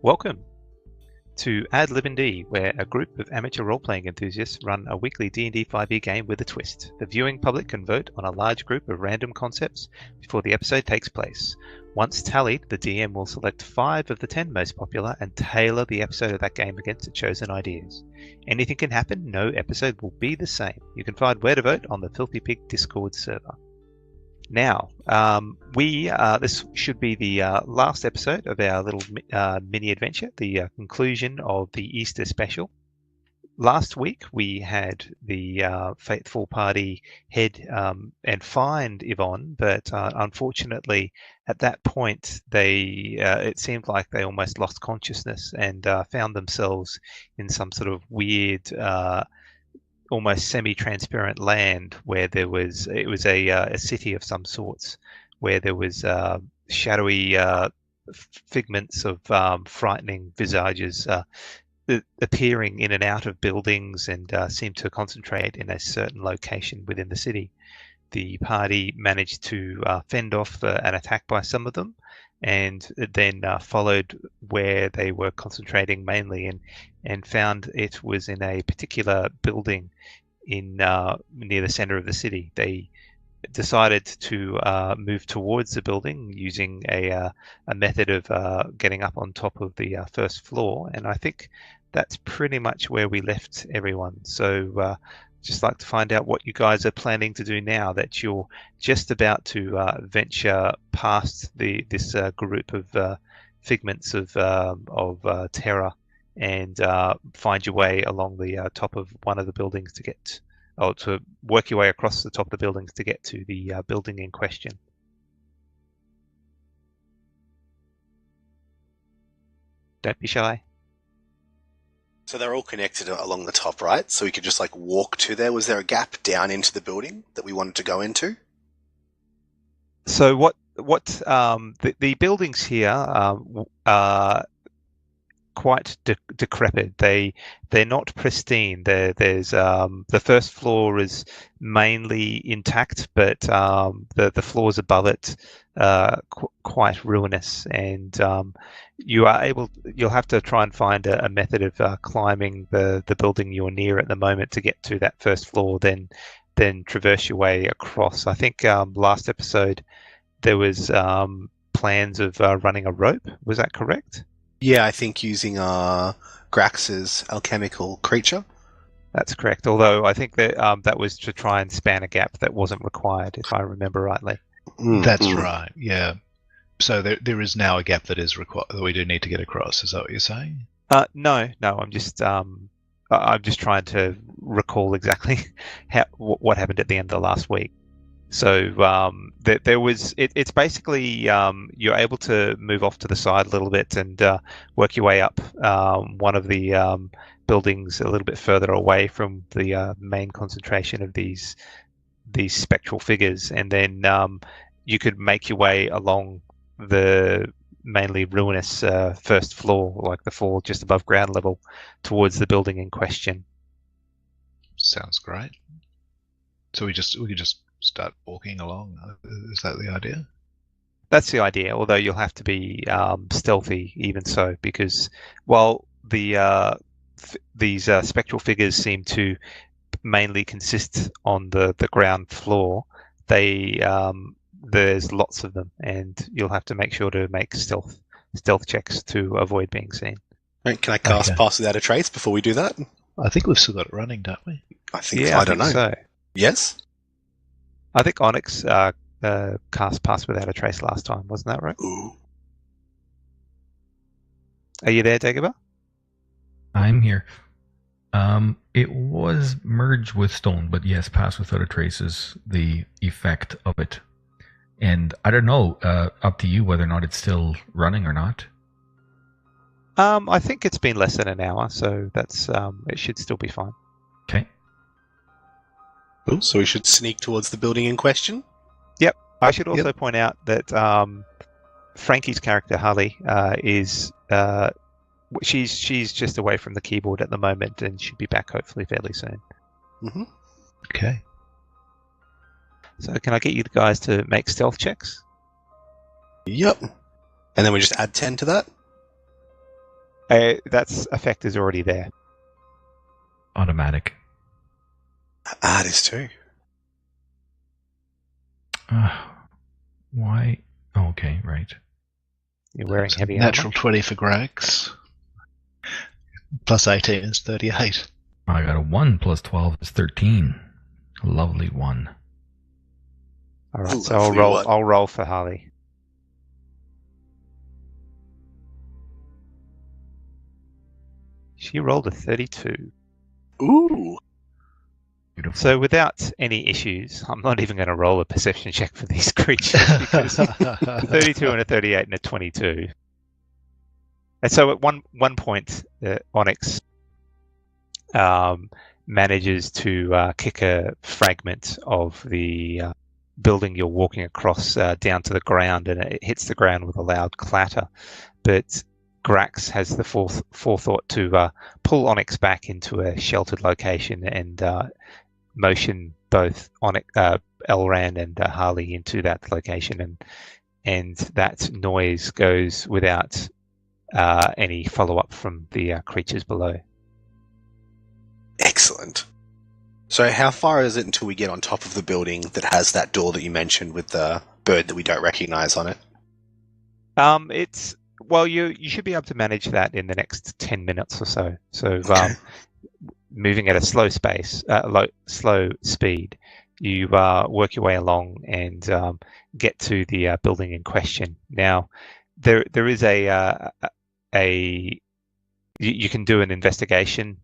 Welcome to ADlib&D, where a group of amateur role-playing enthusiasts run a weekly D&D 5e game with a twist. The viewing public can vote on a large group of random concepts before the episode takes place. Once tallied, the DM will select 5 of the 10 most popular and tailor the episode of that game against the chosen ideas. Anything can happen, no episode will be the same. You can find where to vote on the Filthy Pig Discord server. Now, this should be the last episode of our little mini adventure, the conclusion of the Easter special. Last week we had the faithful party head and find Yvonne, but unfortunately at that point it seemed like they almost lost consciousness and found themselves in some sort of weird almost semi-transparent land where it was a city of some sorts, where there was shadowy figments of frightening visages appearing in and out of buildings and seemed to concentrate in a certain location within the city. The party managed to fend off an attack by some of them, and then followed where they were concentrating mainly and found it was in a particular building in near the center of the city. They decided to move towards the building using a method of getting up on top of the first floor, and I think that's pretty much where we left everyone. So just like to find out what you guys are planning to do now that you're just about to venture past this group of figments of terror and find your way along the top of one of the buildings to work your way across the top of the buildings to get to the building in question. Don't be shy. So they're all connected along the top, right? So we could just like walk to there. Was there a gap down into the building that we wanted to go into? So the buildings here are quite decrepit. They're not pristine. There's the first floor is mainly intact, but the floors above it quite ruinous, and you'll have to try and find a method of climbing the building you're near at the moment to get to that first floor, then traverse your way across. I think last episode there was plans of running a rope. Was that correct? Yeah, I think using Grax's alchemical creature. That's correct. Although I think that that was to try and span a gap that wasn't required, if I remember rightly. That's right. Yeah. So there is now a gap that is required that we do need to get across. Is that what you're saying? No. I'm just trying to recall exactly what happened at the end of the last week. So there was. It's basically you're able to move off to the side a little bit and work your way up one of the buildings a little bit further away from the main concentration of these spectral figures, and then you could make your way along the mainly ruinous first floor, like the floor just above ground level, towards the building in question. Sounds great. So we could just start walking along. Is that the idea? That's the idea, although you'll have to be stealthy even so, because while these spectral figures seem to mainly consist on the ground floor, there's lots of them, and you'll have to make sure to make stealth checks to avoid being seen. Right, can I cast Pass Without a Trace before we do that? I think we've still got it running, don't we? I think so. I don't know. So. Yes? I think Onyx cast Pass Without a Trace last time, wasn't that right? Ooh. Are you there, Dagobah? I'm here. It was merged with stone, but yes, Pass Without a Trace is the effect of it. And I don't know, up to you whether or not it's still running or not. I think it's been less than an hour, so that's it should still be fine. Okay. Cool. So we should sneak towards the building in question? Yep. I should also point out that Frankie's character, Harley, is she's just away from the keyboard at the moment and should be back hopefully fairly soon. Mm-hmm. Okay. So can I get you guys to make stealth checks? Yep. And then we just add 10 to that? That's effect is already there. Automatic. It is too. Why? Oh, okay, right. You're wearing heavy Natural armor. 20 for Grex. Plus 18 is 38. I got a 1 plus 12 is 13. Lovely 1. All right, so Lovely one. I'll roll for Harley. She rolled a 32. Ooh. Beautiful. So without any issues, I'm not even going to roll a perception check for these creatures because a 32 and a 38 and a 22. And so at one point, Onyx manages to kick a fragment of the building you're walking across down to the ground, and it hits the ground with a loud clatter. But Grax has the forethought to pull Onyx back into a sheltered location and motion both Elrand and Harley into that location, and that noise goes without any follow-up from the creatures below. Excellent. So how far is it until we get on top of the building that has that door that you mentioned with the bird that we don't recognize on it? You should be able to manage that in the next 10 minutes or so. So moving at a slow speed, you work your way along and get to the building in question. Now, there is you can do an investigation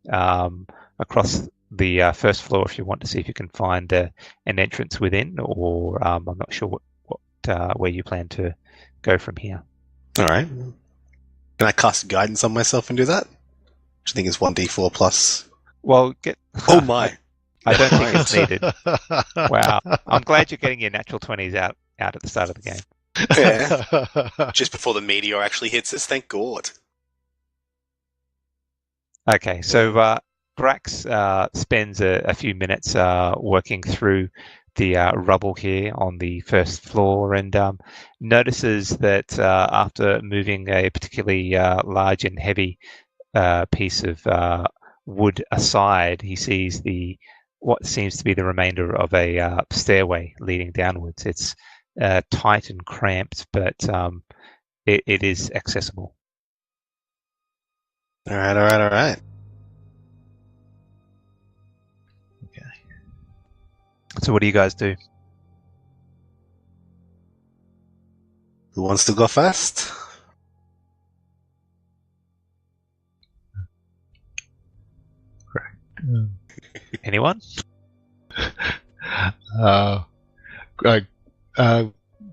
across the first floor if you want to see if you can find an entrance within, or I'm not sure where you plan to go from here. All right. Can I cast guidance on myself and do that? Which I think is 1d4 plus. Well, Oh my! I don't think it's needed. Wow. I'm glad you're getting your natural 20s out at the start of the game. Yeah. Just before the meteor actually hits us, thank God. Okay, so Grax spends a few minutes working through the rubble here on the first floor and notices that after moving a particularly large and heavy piece of wood aside, he sees what seems to be the remainder of a stairway leading downwards. It's tight and cramped, but it is accessible. All right. Okay. So what do you guys do? Who wants to go first? Anyone?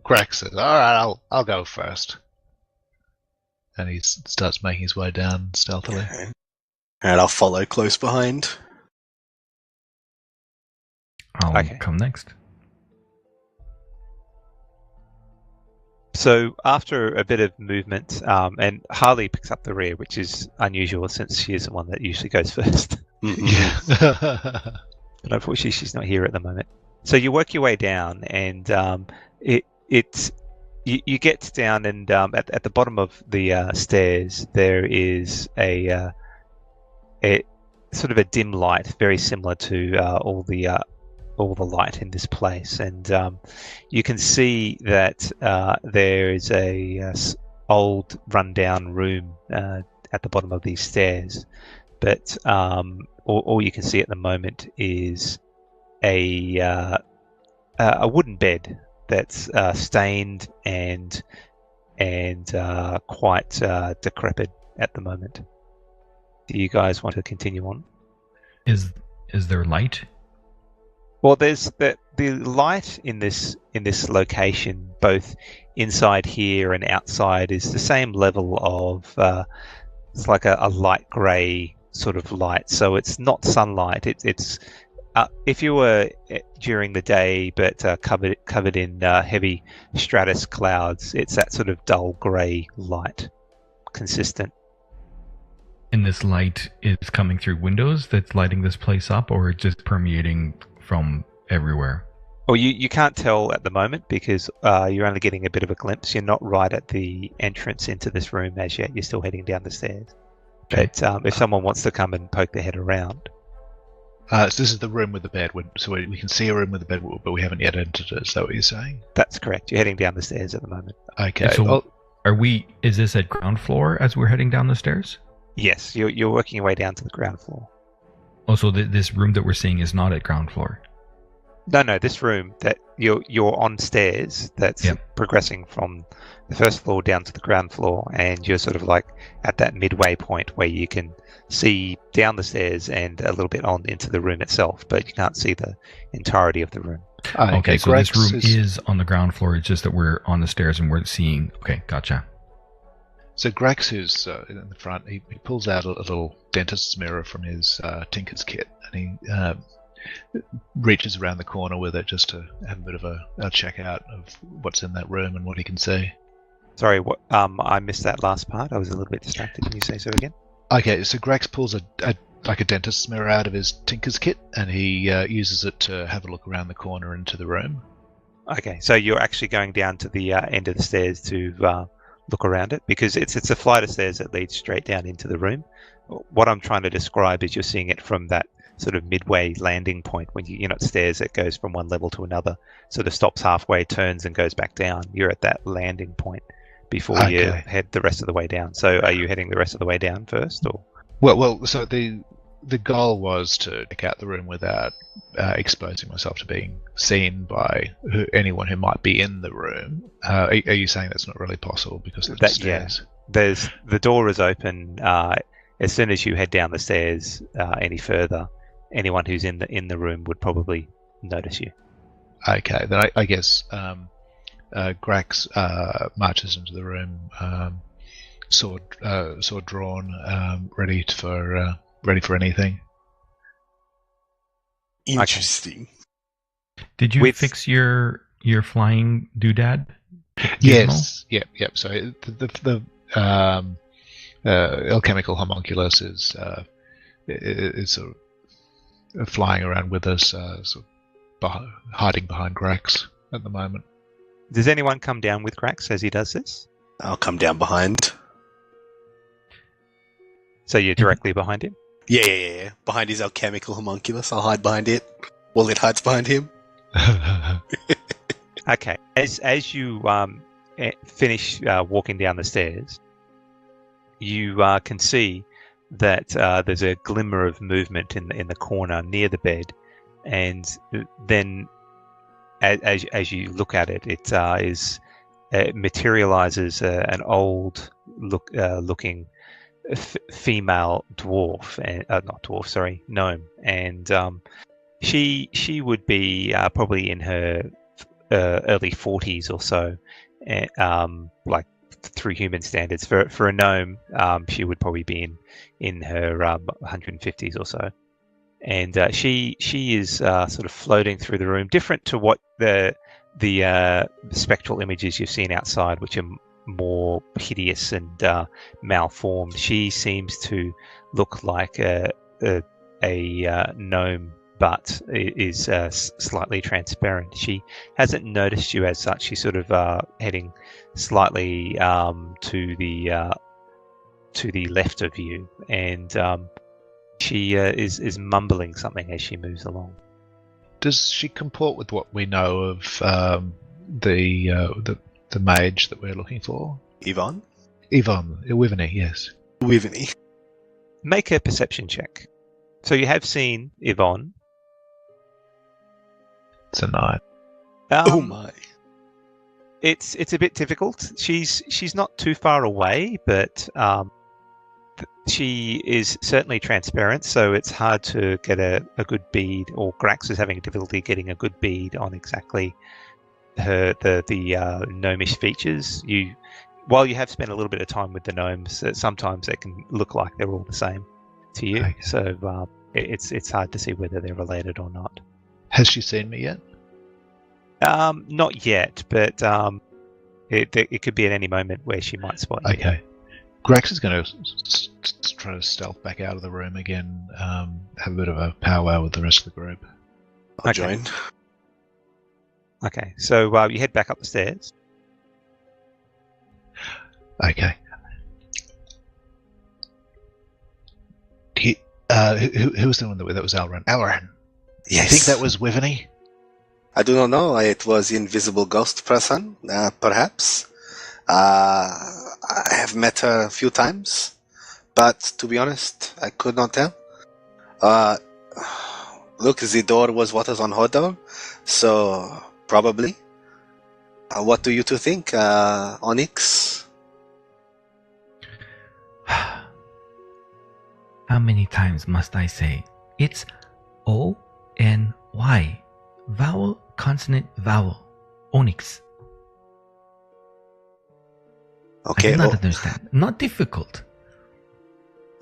Grex says, "All right, I'll go first," and he starts making his way down stealthily. Okay. And I'll follow close behind. I'll come next. So after a bit of movement, and Harley picks up the rear, which is unusual since she is the one that usually goes first. Yeah. But unfortunately, she's not here at the moment. So you work your way down, and you get down, and at the bottom of the stairs there is a sort of a dim light, very similar to all the light in this place, and you can see that there is a old rundown room at the bottom of these stairs, but all you can see at the moment is a wooden bed that's stained and quite decrepit at the moment. Do you guys want to continue on? Is there light? Well, there's the light in this location, both inside here and outside, is the same level of it's like a light grey sort of light. So it's not sunlight. It's if you were during the day, but covered in heavy stratus clouds, it's that sort of dull grey light, consistent. And this light is coming through windows that's lighting this place up, or just permeating from everywhere? Well, you can't tell at the moment because you're only getting a bit of a glimpse. You're not right at the entrance into this room as yet. You're still heading down the stairs. Okay. But if someone wants to come and poke their head around, So this is the room with the bed. So we can see a room with the bed, but we haven't yet entered it. Is that what you're saying? that's correct. You're heading down the stairs at the moment. Okay. So is this at ground floor as we're heading down the stairs? Yes, you're working your way down to the ground floor. Oh, so this room that we're seeing is not at ground floor. No, this room that you're on stairs that's progressing from the first floor down to the ground floor, and you're sort of like at that midway point where you can see down the stairs and a little bit on into the room itself, but you can't see the entirety of the room. Okay, so this room is on the ground floor. It's just that we're on the stairs and we're seeing. Okay, gotcha. So Grax, who's in the front, he pulls out a little dentist's mirror from his tinker's kit, and he reaches around the corner with it just to have a bit of a check out of what's in that room and what he can see. Sorry, what? I missed that last part. I was a little bit distracted. Can you say so again? Okay, so Grax pulls a dentist's mirror out of his tinker's kit, and he uses it to have a look around the corner into the room. Okay, so you're actually going down to the end of the stairs to look around it, because it's a flight of stairs that leads straight down into the room. What I'm trying to describe is you're seeing it from that sort of midway landing point when you're not stairs that goes from one level to another, sort of stops halfway, turns and goes back down. You're at that landing point before you head the rest of the way down. So are you heading the rest of the way down first, or? Well, so the goal was to check out the room without exposing myself to being seen by anyone who might be in the room. Are you saying that's not really possible because of the stairs? Yeah. The door is open. As soon as you head down the stairs any further, anyone who's in the room would probably notice you. Okay, then I guess Grax marches into the room, sword drawn, ready for anything. Interesting. Did you fix your flying doodad? Yes. Yep. So the alchemical homunculus is sort of flying around with us, sort of hiding behind Grax at the moment. Does anyone come down with Grax as he does this? I'll come down behind. So you're directly behind him? Yeah. Behind his alchemical homunculus. I'll hide behind it while it hides behind him. Okay. As you finish walking down the stairs, you can see that there's a glimmer of movement in the corner near the bed, and then as you look at it, it materializes an old looking female dwarf, gnome, and she would be probably in her early 40s or so, like through human standards. For a gnome, she would probably be in her 150s or so, and she is sort of floating through the room, different to what the spectral images you've seen outside, which are more hideous and malformed. She seems to look like a gnome, but is slightly transparent. She hasn't noticed you as such. She's sort of heading slightly to the left of you, and she is mumbling something as she moves along. Does she comport with what we know of the mage that we're looking for? Yvonne, Wiveny, yes. Wiveny. Make a perception check. So you have seen Yvonne. It's a 9. Oh my! It's a bit difficult. She's not too far away, but she is certainly transparent, so it's hard to get a good bead, or Grax is having difficulty getting a good bead on exactly the gnomish features. While you have spent a little bit of time with the gnomes, sometimes they can look like they're all the same to you. Okay. So it's hard to see whether they're related or not. Has she seen me yet? Not yet, but it could be at any moment where she might spot you. Okay. Grax is going to try to stealth back out of the room again, have a bit of a powwow with the rest of the group. I'll join. Okay, so you head back up the stairs. Okay. Who was the one that was Alran? Alran. Yes. I think that was Wiveny. I do not know. It was invisible ghost person, perhaps. I have met her a few times, but to be honest, I could not tell. Look, the door was what was on her door, so probably. What do you two think, Onyx? How many times must I say? It's O-N-Y. Vowel, consonant, vowel. Onyx. Okay. I do not understand. Not difficult.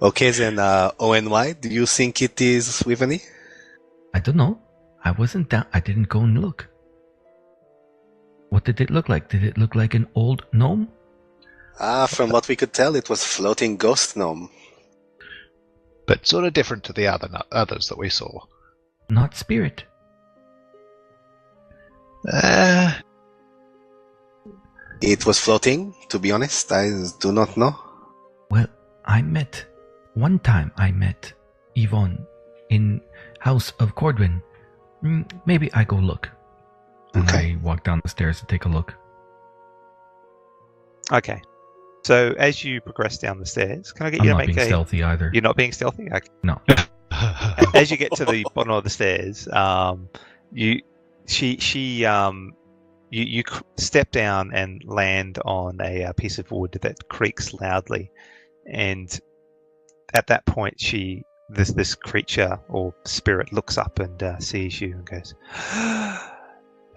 Okay, then O-N-Y, do you think it is Wiveny? I don't know. I wasn't down. I didn't go and look. What did it look like? Did it look like an old gnome? From what we could tell, it was floating ghost gnome. But sort of different to the others that we saw. Not spirit. It was floating, to be honest. I do not know. Well, one time I met Yvonne in House of Cordwin. Maybe I go look. And Okay. I walk down the stairs to take a look. Okay. So as you progress down the stairs, can I get I'm you to not make being stealthy either. You're not being stealthy? Okay. No. As you get to the bottom of the stairs, you step down and land on a piece of wood that creaks loudly, and at that point, this creature or spirit looks up and sees you and goes,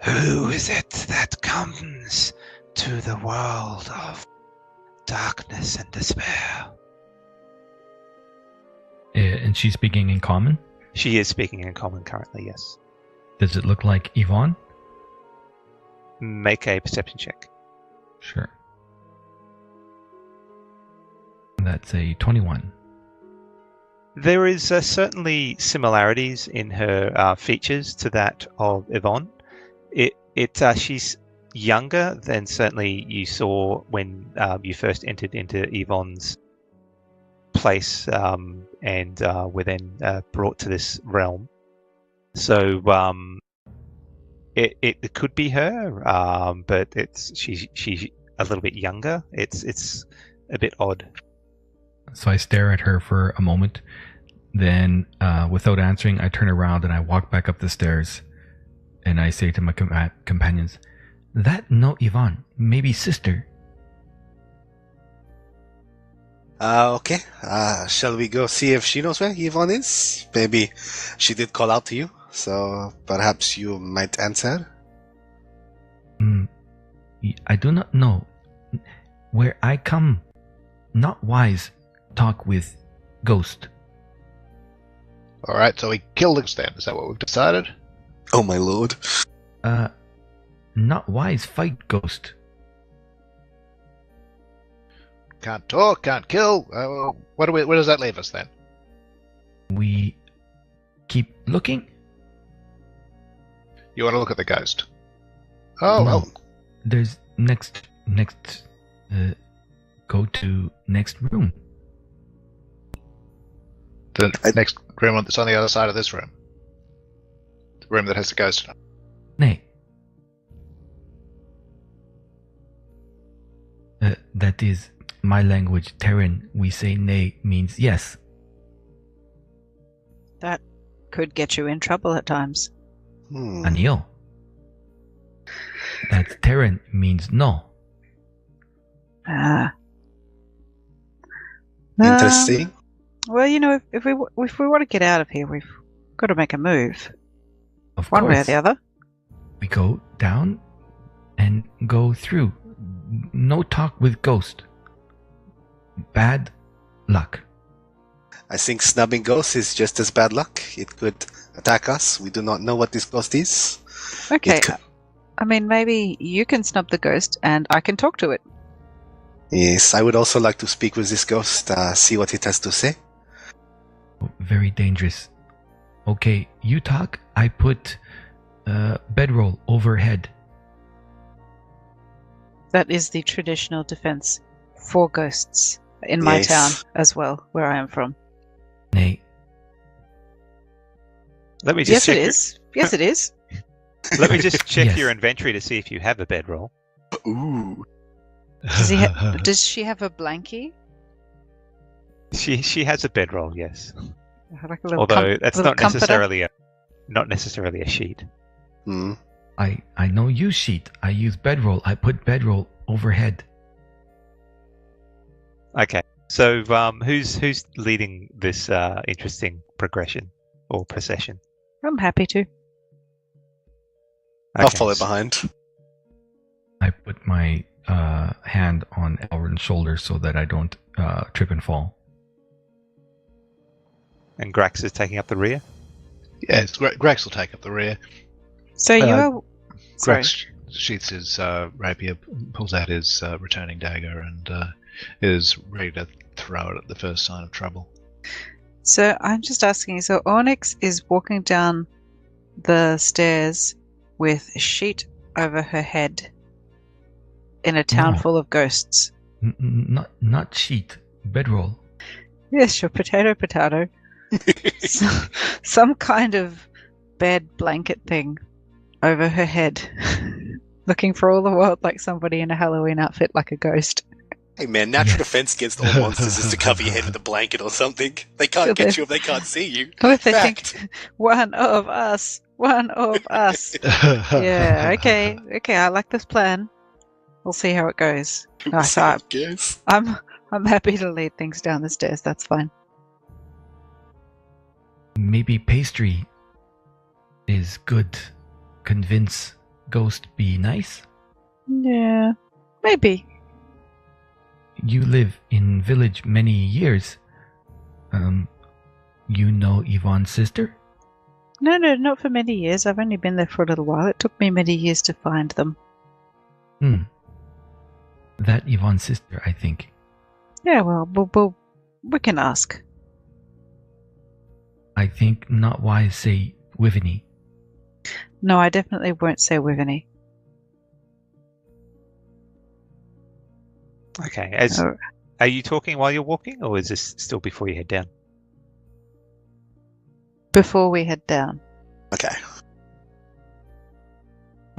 "Who is it that comes to the world of darkness and despair?" And she's speaking in common? She is speaking in common currently, yes. Does it look like Yvonne? Make a perception check. Sure. That's a 21. There is certainly similarities in her features to that of Yvonne. She's younger than certainly you saw when you first entered into Yvonne's place and were then brought to this realm. So it could be her, but she's a little bit younger. It's a bit odd. So I stare at her for a moment. Then, without answering, I turn around and I walk back up the stairs. And I say to my companions, "That no Yvonne, maybe sister." Okay. Shall we go see if she knows where Yvonne is? Maybe she did call out to you, so perhaps you might answer. I do not know. Where I come, not wise talk with ghost. Alright, so we killed him then. Is that what we've decided? Oh my lord. Not wise fight ghost. Can't talk, can't kill. Where does that leave us then? We keep looking? You want to look at the ghost? Oh, No. well. There's next, go to next room. The next room that's on the other side of this room. The room that has the ghost in it. Nay. That is my language, Terran. We say nay means yes. That could get you in trouble at times. Anil. That Terran means no. Interesting. Well, you know, if we want to get out of here, we've got to make a move. Of One course. way or the other. We go down and go through. No talk with ghost. Bad luck. I think snubbing ghosts is just as bad luck. It could attack us. We do not know what this ghost is. Okay. It could- I mean, maybe you can snub the ghost and I can talk to it. Yes, I would also like to speak with this ghost, see what it has to say. Very dangerous. Okay, you talk. I put bedroll overhead. That is the traditional defense for ghosts in my Yes. town as well, where I am from. Nay, Let me just Yes, check. it is. Yes, it is. Let me just check Yes. your inventory to see if you have a bedroll. Ooh. Does she have a blankie? She has a bedroll, yes. Like a little Although that's little not comforter? necessarily a sheet. Hmm. I no use sheet. I use bedroll. I put bedroll overhead. Okay. So who's leading this interesting progression or procession? I'm happy to. I'll Okay, follow so- behind. I put my hand on Elrin's shoulder so that I don't trip and fall. And Grax is taking up the rear. Yes, Grax will take up the rear. So you are. Sorry. Grax sheaths his rapier, pulls out his returning dagger, and is ready to throw it at the first sign of trouble. So I'm just asking. So Onyx is walking down the stairs with a sheet over her head in a town No. full of ghosts. Not sheet. Bedroll. Yes, sure. Potato. Some kind of bed blanket thing over her head, looking for all the world like somebody in a Halloween outfit, like a ghost. Hey man, natural Yes. defense against all monsters is to cover your head with a blanket or something. They can't Sure, get you if they can't see you. What if they Fact. think one of us? Yeah. Okay. I like this plan. We'll see how it goes. We'll see how So it goes. I'm happy to lead things down the stairs. That's fine. Maybe pastry is good. Convince ghost be nice. Yeah. Maybe. You live in village many years. You know Yvonne's sister? No, not for many years. I've only been there for a little while. It took me many years to find them. That Yvonne's sister, I think. Yeah, well, we can ask. I think not wise say Wiveny. No, I definitely won't say Wiveny. Okay. Oh. Are you talking while you're walking, or is this still before you head down? Before we head down. Okay.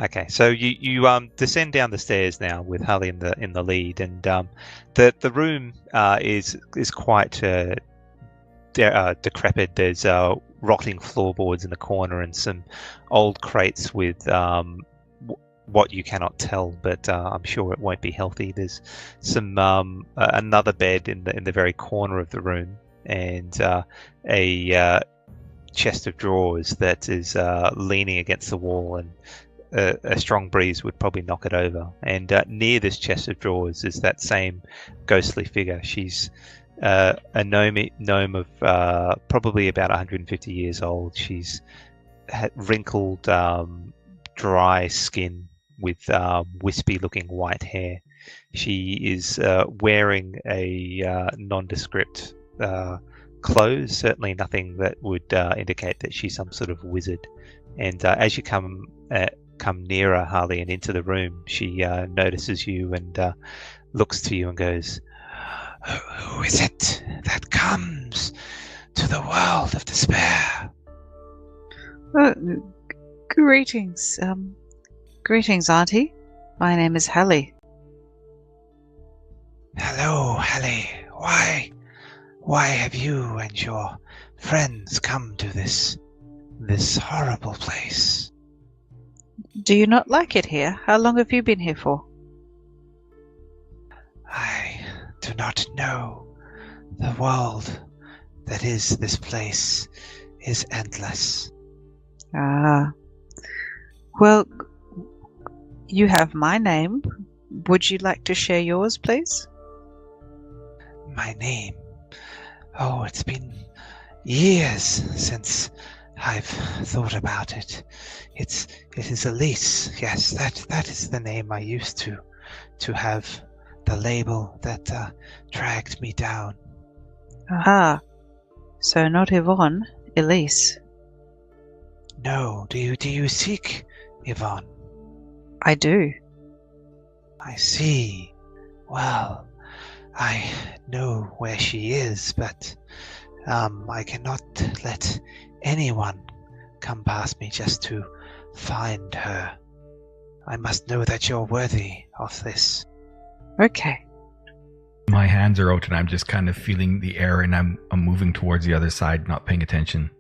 Okay, so you descend down the stairs now with Harley in the lead, and the room is quite decrepit. There's rotting floorboards in the corner and some old crates with what you cannot tell, but I'm sure it won't be healthy. There's some another bed in the very corner of the room, and a chest of drawers that is leaning against the wall, and a strong breeze would probably knock it over. And near this chest of drawers is that same ghostly figure. She's a gnome of probably about 150 years old. She's wrinkled, dry skin with wispy-looking white hair. She is wearing a nondescript clothes, certainly nothing that would indicate that she's some sort of wizard. And as you come nearer, Harley, and into the room, she notices you and looks to you and goes, "Who is it that comes to the world of despair?" Greetings. Greetings, Auntie. My name is Hallie. Hello, Hallie. Why have you and your friends come to this horrible place? Do you not like it here? How long have you been here for? I do not know. The world that is this place is endless. Ah. Well, you have my name. Would you like to share yours, please? My name? Oh, it's been years since I've thought about it. It is Elise. Yes, that is the name I used to have, the label that dragged me down. Aha. So not Yvonne, Elise. No, do you seek Yvonne? I do. I see. Well, I know where she is, but I cannot let anyone come past me just to find her. I must know that you're worthy of this. Okay. My hands are out and I'm just kind of feeling the air and I'm moving towards the other side, not paying attention.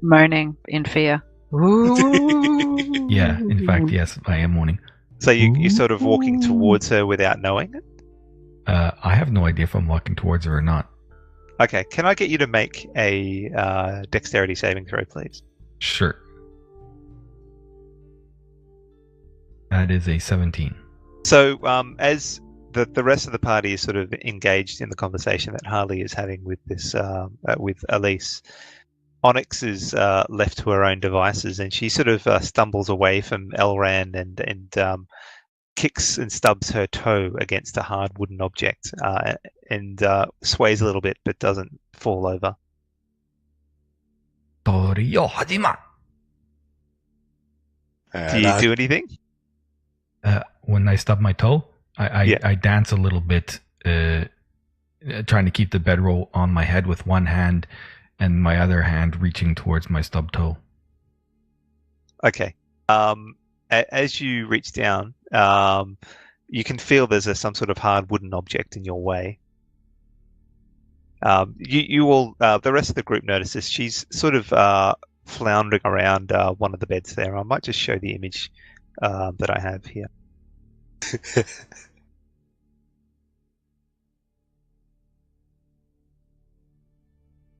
Moaning in fear. Ooh. Yeah, in fact, yes, I am moaning. So you're sort of walking towards her without knowing it? I have no idea if I'm walking towards her or not. Okay, can I get you to make a dexterity saving throw, please? Sure. That is a 17. So as the rest of the party is sort of engaged in the conversation that Harley is having with this with Elise, Onyx is left to her own devices, and she sort of stumbles away from Elran and kicks and stubs her toe against a hard wooden object and sways a little bit, but doesn't fall over. Toriyo Hajima! Do you do anything? When I stub my toe, I dance a little bit, trying to keep the bedroll on my head with one hand and my other hand reaching towards my stub toe. Okay. As you reach down, you can feel there's some sort of hard wooden object in your way. You all, the rest of the group notices she's sort of floundering around one of the beds there. I might just show the image that I have here.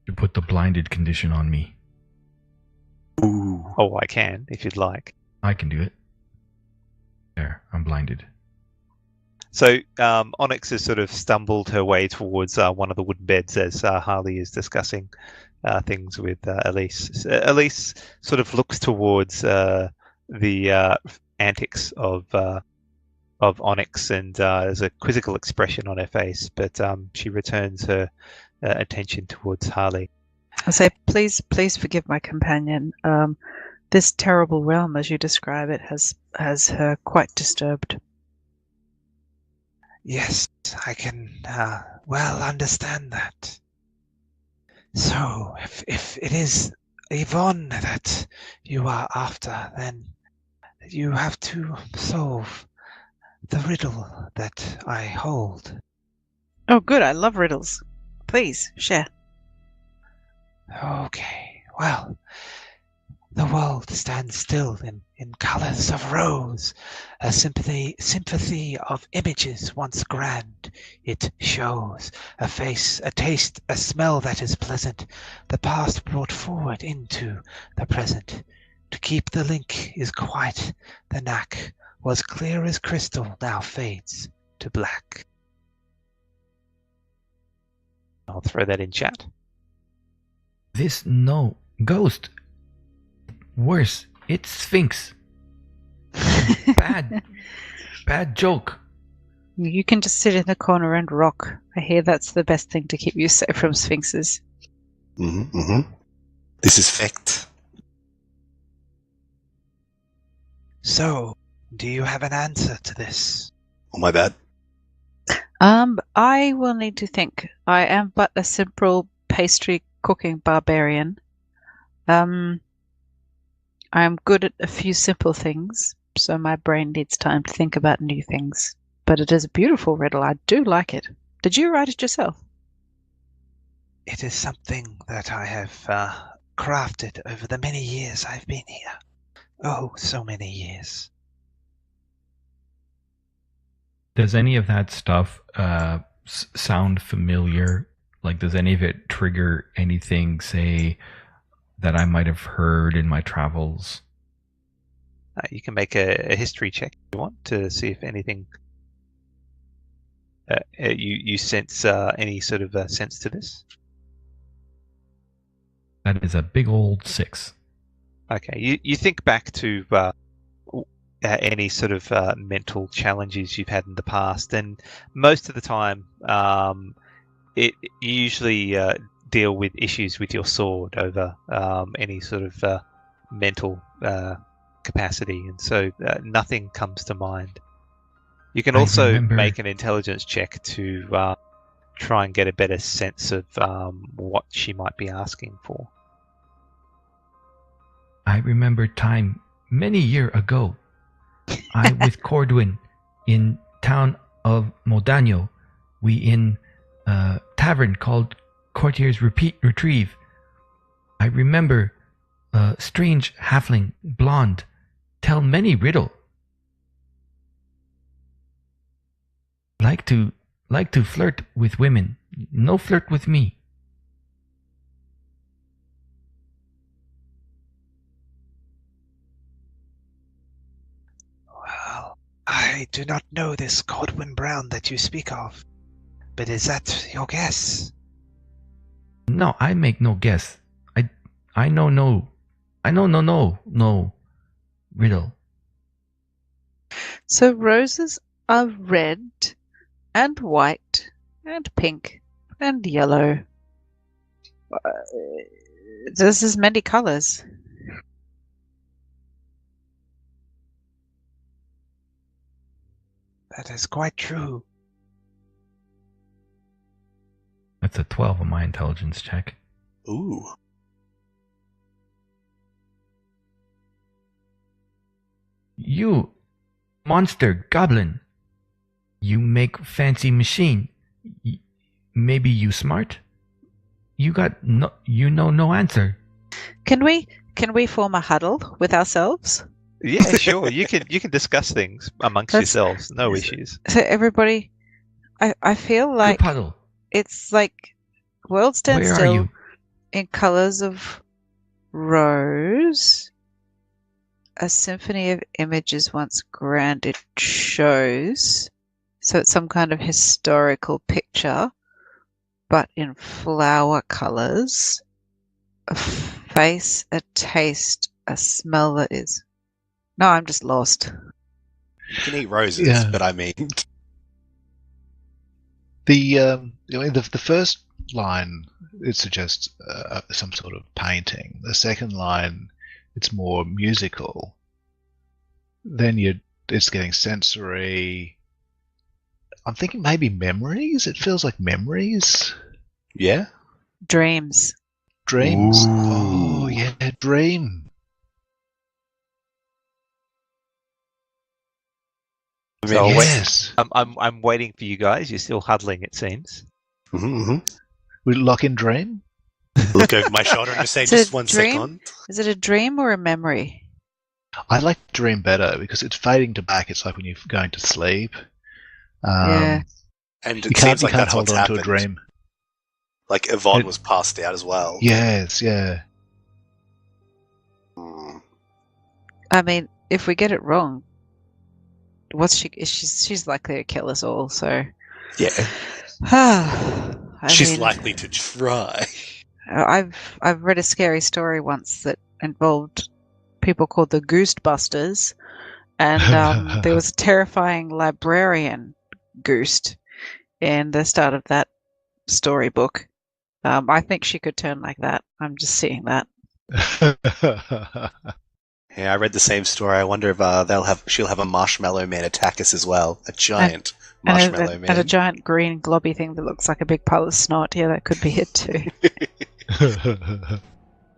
You put the blinded condition on me. Ooh. Oh, I can, if you'd like. I can do it. There, I'm blinded. So Onyx has sort of stumbled her way towards one of the wooden beds as Harley is discussing things with Elise. Elise sort of looks towards the antics of Onyx, and there's a quizzical expression on her face, but she returns her attention towards Harley. I say, please forgive my companion. This terrible realm, as you describe it, has her quite disturbed. Yes, I can well understand that. So, if it is Yvonne that you are after, then you have to solve the riddle that I hold. Oh, good. I love riddles. Please, share. Okay, well, the world stands still in colours of rose, a sympathy of images once grand. It shows a face, a taste, a smell that is pleasant, the past brought forward into the present. To keep the link is quite the knack, was clear as crystal, now fades to black. I'll throw that in chat. Ghost. Worse, it's Sphinx. Bad joke. You can just sit in the corner and rock. I hear that's the best thing to keep you safe from sphinxes. This is fact. So, do you have an answer to this? Oh, my bad. I will need to think. I am but a simple pastry cooking barbarian. I am good at a few simple things, so my brain needs time to think about new things. But it is a beautiful riddle. I do like it. Did you write it yourself? It is something that I have crafted over the many years I've been here. Oh, so many years. Does any of that stuff sound familiar? Like, does any of it trigger anything, say, that I might have heard in my travels? You can make a history check if you want to see if anything you sense any sort of sense to this. That is a big old 6. Okay, you think back to any sort of mental challenges you've had in the past, and most of the time you usually deal with issues with your sword over any sort of mental capacity, and so nothing comes to mind. You can also make an intelligence check to try and get a better sense of what she might be asking for. I remember time many year ago. I with Cordwin in town of Modano. We in a tavern called Courtier's Retrieve. I remember a strange halfling, blonde, tell many riddle. Like to flirt with women. No flirt with me. Well, I do not know this Codwin Brown that you speak of, but is that your guess? No, I make no guess. I know no riddle. So roses are red and white and pink and yellow. This is many colors. That is quite true. That's a 12 on my intelligence check. Ooh. You, monster goblin. You make fancy machine. Maybe you smart? You know no answer. Can we form a huddle with ourselves? Yeah, sure. You can discuss things amongst yourselves. No issues. So everybody, I feel like Group huddle. it's like world stands Where are still you? in colors of rose. A symphony of images once granted shows. So it's some kind of historical picture, but in flower colors. A face, a taste, a smell that is. No, I'm just lost. You can eat roses, Yeah. but I mean, the first line, it suggests some sort of painting. The second line, it's more musical. Then it's getting sensory. I'm thinking maybe memories. It feels like memories. yeah. Dreams. Dreams. Ooh. Oh yeah, dream. I So mean, Yes. I'm waiting for you guys. You're still huddling, it seems. We lock in dream. Look over my shoulder and just say, Is it just a 1 dream? second. Is it a dream or a memory? I like dream better because it's fading to black. It's like when you're going to sleep. Yeah. And You it can't seems like that's hold what's on to happened. a dream. Like Yvonne It- was passed out as well. Yes, yeah. Hmm. I mean, if we get it wrong, she's likely to kill us all. So Yeah. I She's mean, likely to try. I've read a scary story once that involved people called the Goosebusters, and there was a terrifying librarian Goose in the start of that storybook. I think she could turn like that. I'm just seeing that. Yeah, I read the same story. I wonder if she'll have a marshmallow man attack us as well. A giant marshmallow man. And a giant green globby thing that looks like a big pile of snot. Yeah, that could be it too.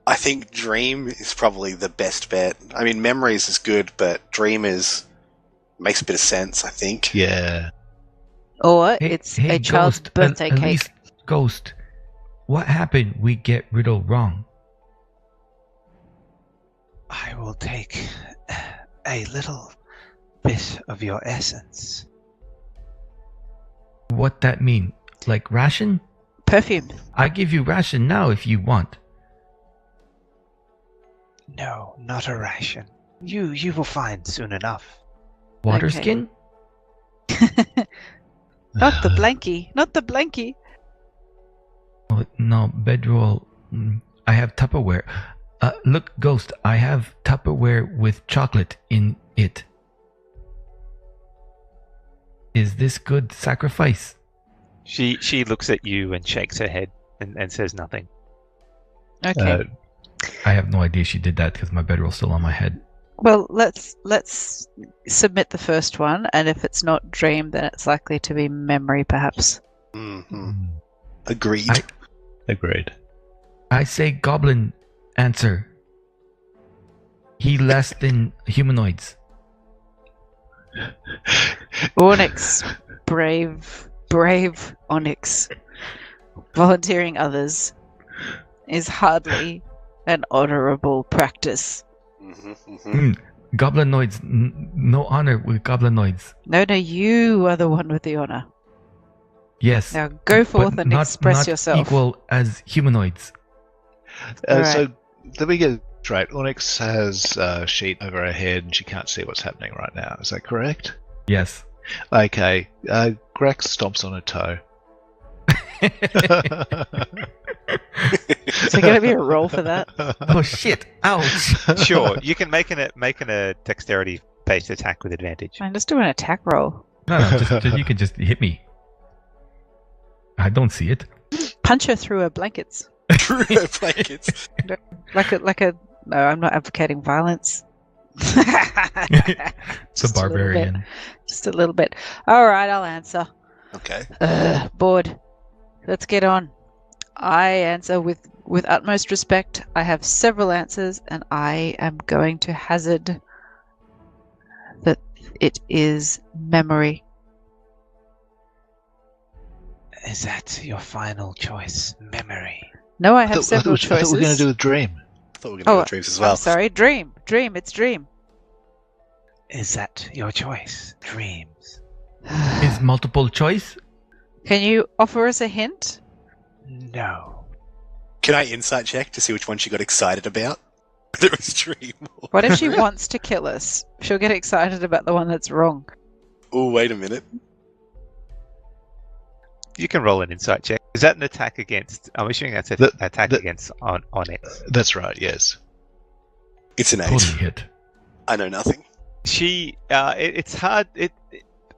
I think Dream is probably the best bet. I mean, Memories is good, but Dream makes a bit of sense, I think. Yeah. Or Hey, it's hey, a child's Ghost, birthday at cake. least, Ghost, what happened? We get riddle wrong. I will take a little bit of your essence. What that mean? Like ration? Perfume. I give you ration now if you want. No, not a ration. You will find soon enough. Water Okay. skin? Not the blankie. Not the blankie. Oh, no, bedroll. I have Tupperware. Look, Ghost, I have Tupperware with chocolate in it. Is this good sacrifice? She looks at you and shakes her head and says nothing. Okay. I have no idea she did that because my bedroll's still on my head. Well, let's submit the first one, and if it's not dream, then it's likely to be memory, perhaps. Hmm. Agreed. Agreed. I say goblin answer. He less than humanoids. Onyx, brave Onyx, volunteering others is hardly an honorable practice. Goblinoids, no honor with goblinoids. No, you are the one with the honor. Yes. Now go forth but and not, express not yourself. equal as humanoids. Right. So let me get this right. Onyx has a sheet over her head and she can't see what's happening right now. Is that correct? Yes. Okay. Grex stomps on a toe. Is there going to be a roll for that? Oh shit! Ouch! Sure, you can make a dexterity-based attack with advantage. I'm just doing an attack roll. No, you can just hit me. I don't see it. Punch her through her blankets. Through her blankets. Like a. No, I'm not advocating violence. It's a barbarian. Just a little bit. All right, I'll answer. Okay. Bored. Let's get on. I answer with utmost respect. I have several answers, and I am going to hazard that it is memory. Is that your final choice? Memory. No, I have several I choices. thought we were going to do a dream. I thought we were going to do dreams as well. I'm sorry, dream. It's dream. Is that your choice? Dreams. Is multiple choice? Can you offer us a hint? No. Can I insight check to see which one she got excited about? Whether it was dream or... What if she wants to kill us? She'll get excited about the one that's wrong. Oh, wait a minute. You can roll an insight check. Is that an attack against? I'm assuming that's an attack against Onyx. That's right, yes. It's an 8. Totally hit. I know nothing. It's hard.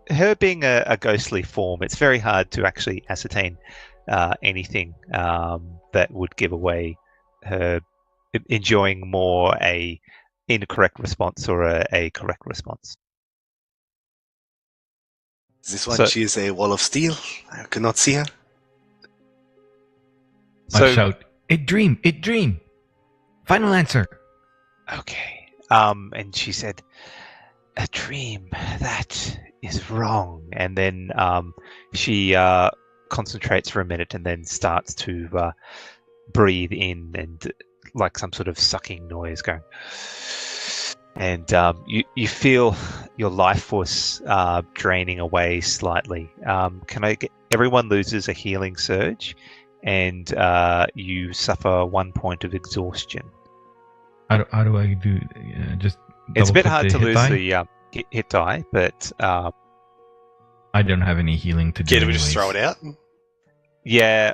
Her being a ghostly form, it's very hard to actually ascertain anything that would give away her enjoying more a incorrect response or a correct response. Is this one she is a wall of steel? I cannot see her. I shout, "It dream! Final answer." Okay. And she said, "A dream. That is wrong." And then she concentrates for a minute and then starts to breathe in and like some sort of sucking noise going. And you feel your life force draining away slightly. Can I get everyone loses a healing surge, and you suffer 1 point of exhaustion. How do I do? Just It's a bit double-click hard to the hit lose die? the hit die, but I don't have any healing to do. Do we just throw it out? yeah.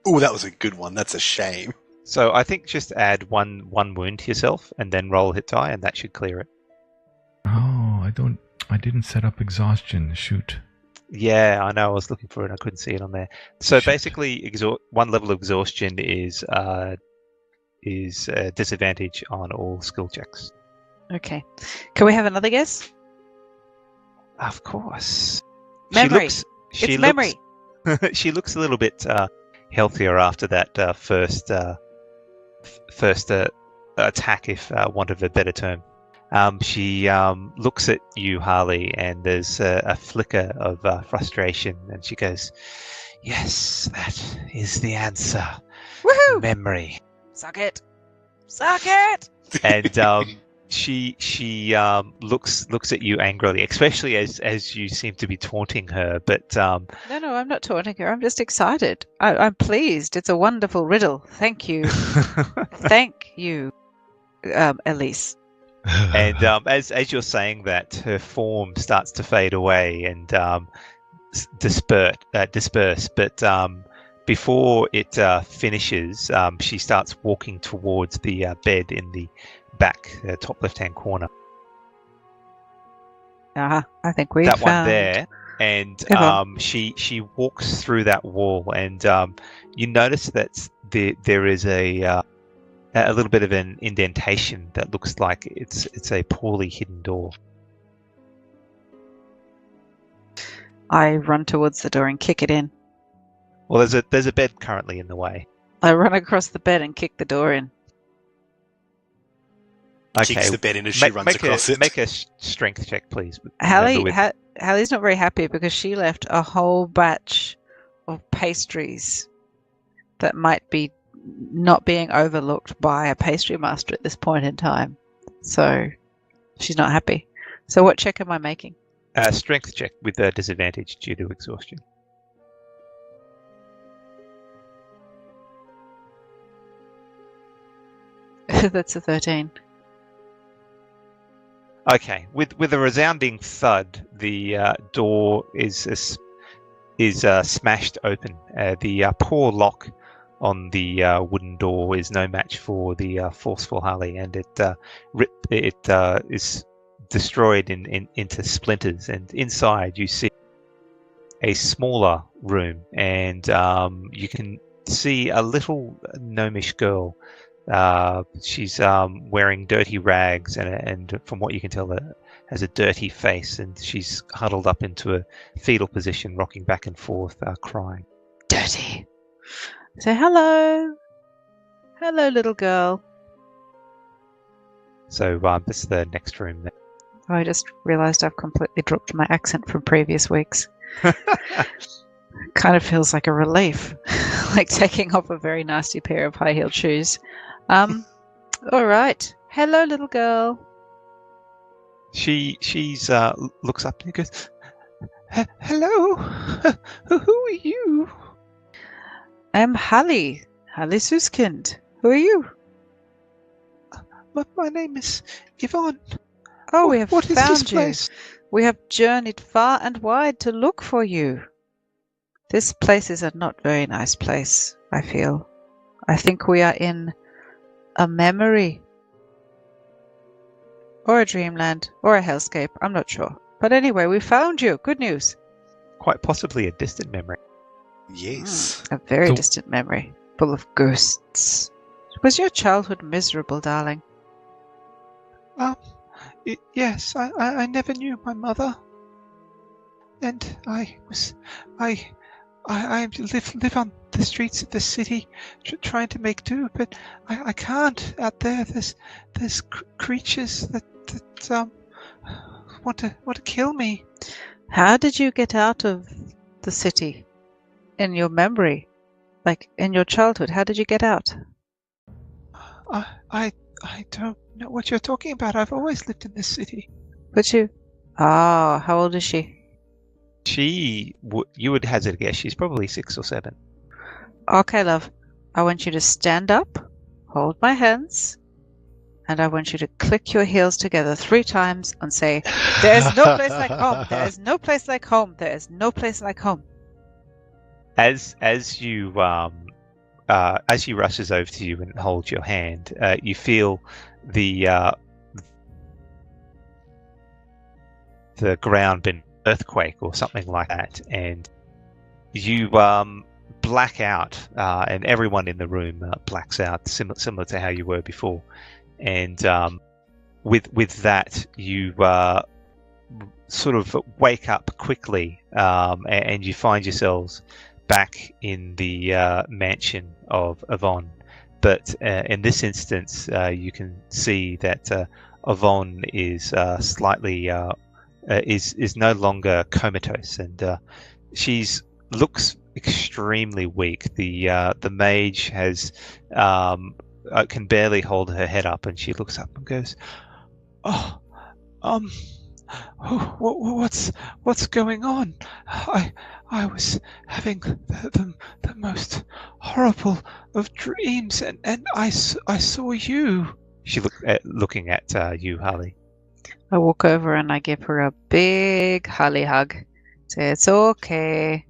Oh, that was a good one. That's a shame. So I think just add one wound to yourself, and then roll a hit die, and that should clear it. Oh, I didn't set up exhaustion. Shoot. Yeah, I know. I was looking for it. I couldn't see it on there. So Shit. basically, one level of exhaustion is a disadvantage on all skill checks. Okay. Can we have another guess? Of course. Memory. She It's memory. She looks a little bit healthier after that first attack, if want of a better term. She looks at you, Harley, and there's a flicker of frustration, and she goes, "Yes, that is the answer. Woohoo! Memory." Suck it. Suck it! And she looks at you angrily, especially as you seem to be taunting her. But No, I'm not taunting her. I'm just excited. I'm pleased. It's a wonderful riddle. Thank you. Thank you, Elise. and as you're saying that, her form starts to fade away and disperse. But before it finishes, she starts walking towards the bed in the back, top left-hand corner. I think we That found one there. And Yvonne. she walks through that wall, and you notice that there is a little bit of an indentation that looks like it's a poorly hidden door. I run towards the door and kick it in. Well, there's a bed currently in the way. I run across the bed and kick the door in. Kicks the bed in as she runs across it. Make a strength check, please. Hallie's not very happy because she left a whole batch of pastries that might be not being overlooked by a pastry master at this point in time. So she's not happy. So what check am I making? Strength check with a disadvantage due to exhaustion. That's a 13. Okay, with a resounding thud, the door is smashed open. The poor lock on the wooden door is no match for the forceful Harley, and it is destroyed into splinters. And inside, you see a smaller room, and you can see a little gnomish girl. She's wearing dirty rags and from what you can tell, has a dirty face, and she's huddled up into a fetal position, rocking back and forth, crying. Dirty. Say hello. Hello, little girl. So this is the next room. Oh, I just realised I've completely dropped my accent from previous weeks. Kind of feels like a relief, like taking off a very nasty pair of high-heeled shoes. All right. Hello, little girl. She's looks up and goes, "Hello, who are you?" I'm Hallie Suskind. Who are you? My name is Yvonne. Oh, we have what found is this you. place? We have journeyed far and wide to look for you. This place is a not very nice place, I feel. I think we are in a memory. Or a dreamland. Or a hellscape. I'm not sure. But anyway, we found you. Good news. Quite possibly a distant memory. Yes. A very distant memory. Full of ghosts. Was your childhood miserable, darling? Yes, I never knew my mother. And I live on the streets of the city, trying to make do, but I can't. Out there, there's creatures that want to kill me. How did you get out of the city? In your memory, like in your childhood, how did you get out? I don't know what you're talking about. I've always lived in this city. But you? Ah, how old is she? You would hazard a guess. She's probably 6 or 7. Okay, love. I want you to stand up, hold my hands, and I want you to click your heels together 3 times and say, "There's no place like home. There's no place like home. There's no place like home." As she rushes over to you and holds your hand, you feel the ground been earthquake or something like that, and you black out, and everyone in the room blacks out, similar to how you were before. And with that, you sort of wake up quickly, and you find yourselves back in the mansion of Yvonne. But in this instance, you can see that Yvonne is slightly is no longer comatose, and she's looks extremely weak. The mage has can barely hold her head up, and she looks up and goes, "Oh, what's going on? I was having the most horrible of dreams, and I saw you." She looking at you, Harley. I walk over and I give her a big Harley hug. Say, "It's okay.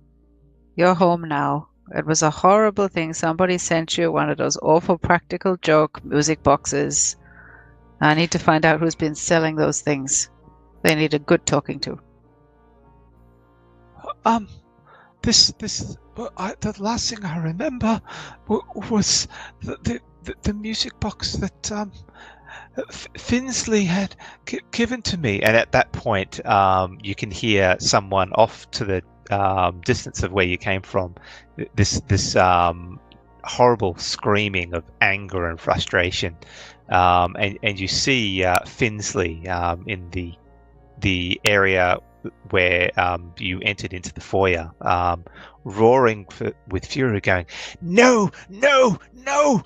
You're home now. It was a horrible thing. Somebody sent you one of those awful practical joke music boxes. I need to find out who's been selling those things. They need a good talking to." The last thing I remember was the music box that Finsley had given to me. And at that point, you can hear someone off to the distance of where you came from. This horrible screaming of anger and frustration, and you see Finsley in the area where you entered into the foyer, roaring with fury, going, "No, no, no,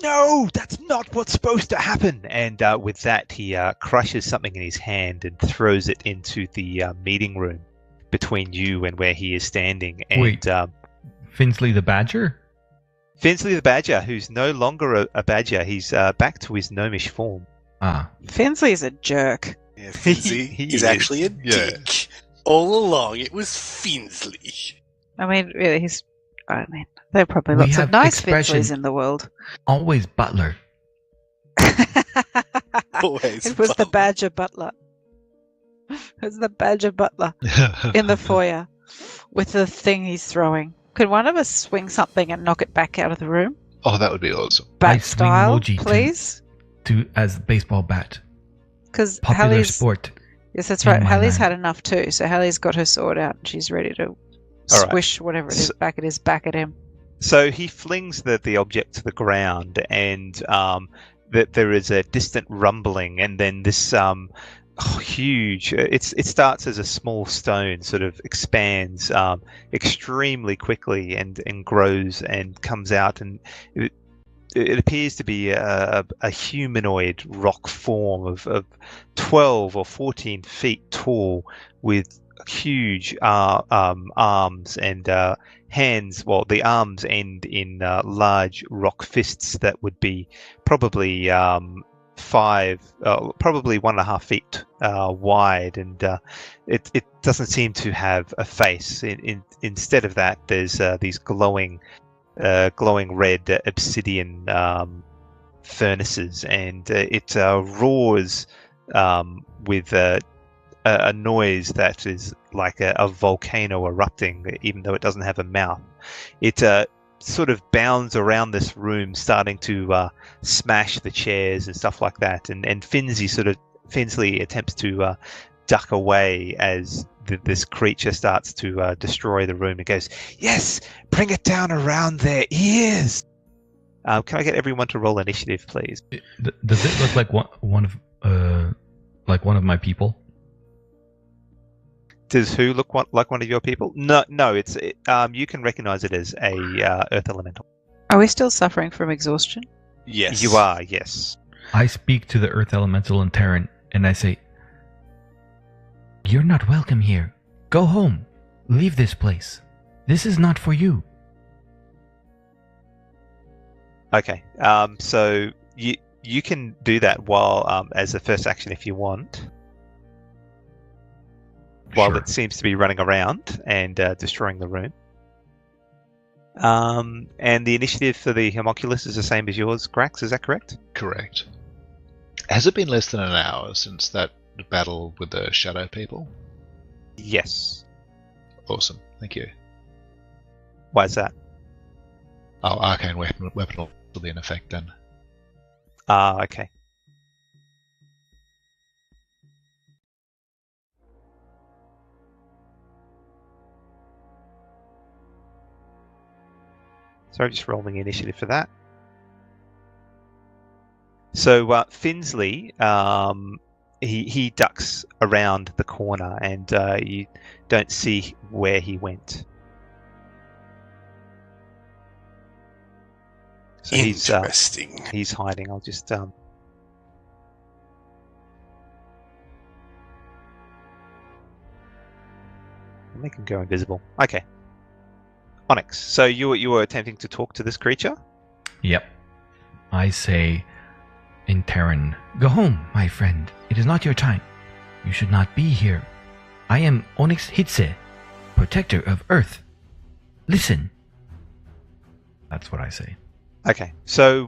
no! That's not what's supposed to happen!" And with that, he crushes something in his hand and throws it into the meeting room between you and where he is standing. And Wait. Finsley the Badger? Finsley the Badger, who's no longer a badger, he's back to his gnomish form. Ah. Finsley's a jerk. Yeah, Finsley He is is. actually a Yeah. dick. All along, it was Finsley. I mean, really, there are probably We lots of have nice expression. Finsleys in the world. Always Butler. Always. It was the Badger Butler. It was the Badger Butler in the foyer with the thing he's throwing. Could one of us swing something and knock it back out of the room? Oh, that would be awesome. I Bat swing style, emoji please? as baseball bat. Because Popular Hallie's... sport. Yes, that's in right. my Hallie's land. had enough too. So Hallie's got her sword out and she's ready to All right. swish whatever it is back at him. So he flings the object to the ground, and that there is a distant rumbling, and then this huge. It starts as a small stone, sort of expands extremely quickly, and grows and comes out, and it appears to be a humanoid rock form of 12 or 14 feet tall, with huge arms and hands. Well, the arms end in large rock fists that would be probably probably 1.5 feet wide, and it doesn't seem to have a face. Instead of that, there's these glowing red obsidian furnaces, and it roars with a noise that is like a volcano erupting, even though it doesn't have a mouth. It sort of bounds around this room, starting to smash the chairs and stuff like that. And Finsley attempts to duck away as this creature starts to destroy the room. It goes, "Yes, bring it down around their ears." Can I get everyone to roll initiative, please? Does it look like one of my people? Does who look like one of your people? No. You can recognize it as a earth elemental. Are we still suffering from exhaustion? Yes. You are, yes. I speak to the earth elemental in Terran, and I say, "You're not welcome here. Go home. Leave this place. This is not for you." Okay. So you can do that while as a first action if you want. While Sure. it seems to be running around and destroying the room. And the initiative for the homunculus is the same as yours, Grax, is that correct? Correct. Has it been less than an hour since that battle with the shadow people? Yes. Awesome. Thank you. Why is that? Oh, arcane weapon will be in effect then. Okay. So I'm just rolling initiative for that. So Finsley, he ducks around the corner, and you don't see where he went. So Interesting. he's hiding. I'll just make him go invisible. Okay. Onyx. So you were attempting to talk to this creature? Yep. I say in Terran, "Go home, my friend. It is not your time. You should not be here. I am Onyx Hitse, protector of Earth. Listen." That's what I say. Okay. So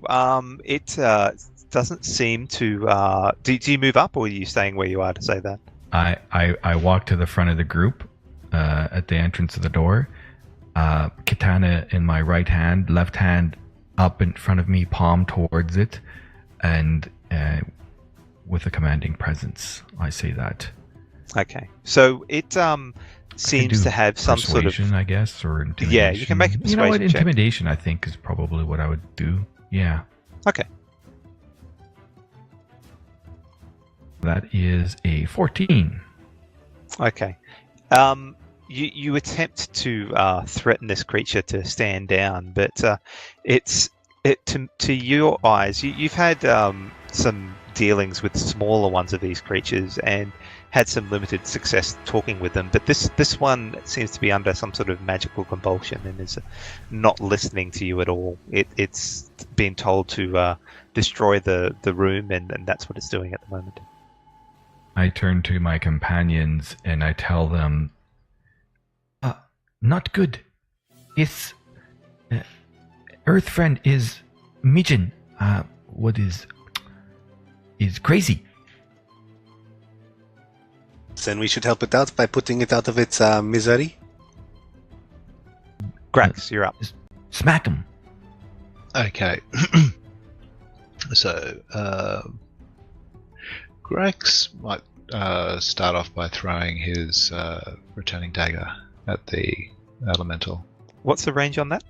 it doesn't seem to. Do you move up, or are you staying where you are to say that? I walk to the front of the group at the entrance of the door. Katana in my right hand, left hand up in front of me, palm towards it, and with a commanding presence, I say that. Okay, so it seems to have some sort of persuasion, I guess, or intimidation. Yeah, you can make a You know what? persuasion check. Intimidation, I think, is probably what I would do. Yeah. Okay. That is a 14. Okay. You attempt to threaten this creature to stand down, but to your eyes, you've had some dealings with smaller ones of these creatures and had some limited success talking with them. But this one seems to be under some sort of magical compulsion and is not listening to you at all. It's been told to destroy the room, and that's what it's doing at the moment. I turn to my companions and I tell them, not good. It's Earth friend is Mijin. What is crazy. Then we should help it out by putting it out of its misery. Grax, you're up. Smack him. Okay. So, Grax might start off by throwing his returning dagger at the elemental. What's the range on that?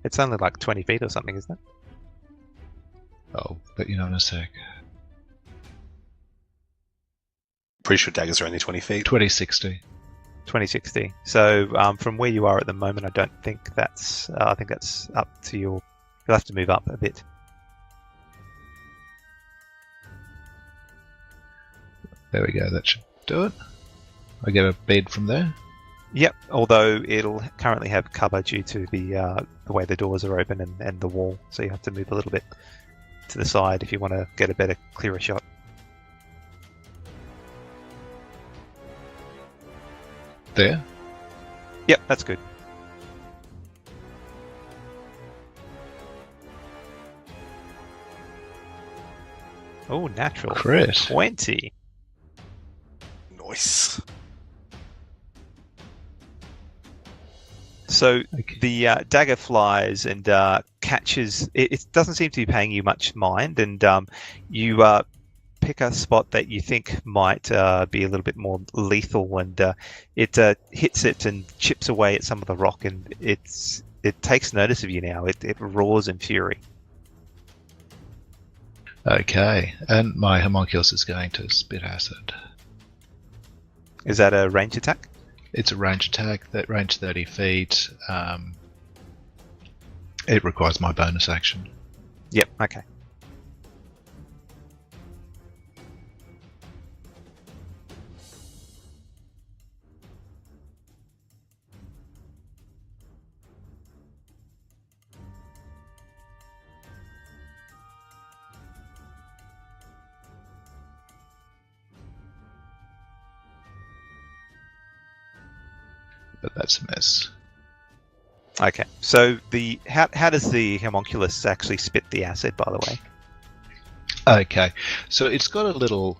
It's only like 20 feet or something, isn't it? I'll let you know in a sec. Pretty sure daggers are only 20 feet. 2060. 2060. So from where you are at the moment, I don't think that's. I think that's up to your. You'll have to move up a bit. There we go. That should do it. I get a bead from there. Yep. Although it'll currently have cover due to the way the doors are open and the wall, so you have to move a little bit to the side if you want to get a better, clearer shot. There. Yep, that's good. Oh, natural. Crit. 20. Nice. So Okay. the dagger flies and catches. It doesn't seem to be paying you much mind, and you pick a spot that you think might be a little bit more lethal, and it hits it and chips away at some of the rock, and it takes notice of you now. It roars in fury. Okay, and my homunculus is going to spit acid. Is that a range attack? It's a range attack, that range 30 feet. It requires my bonus action. Yep. Okay. But that's a miss. Okay. So how does the homunculus actually spit the acid, by the way? Okay, so it's got a little.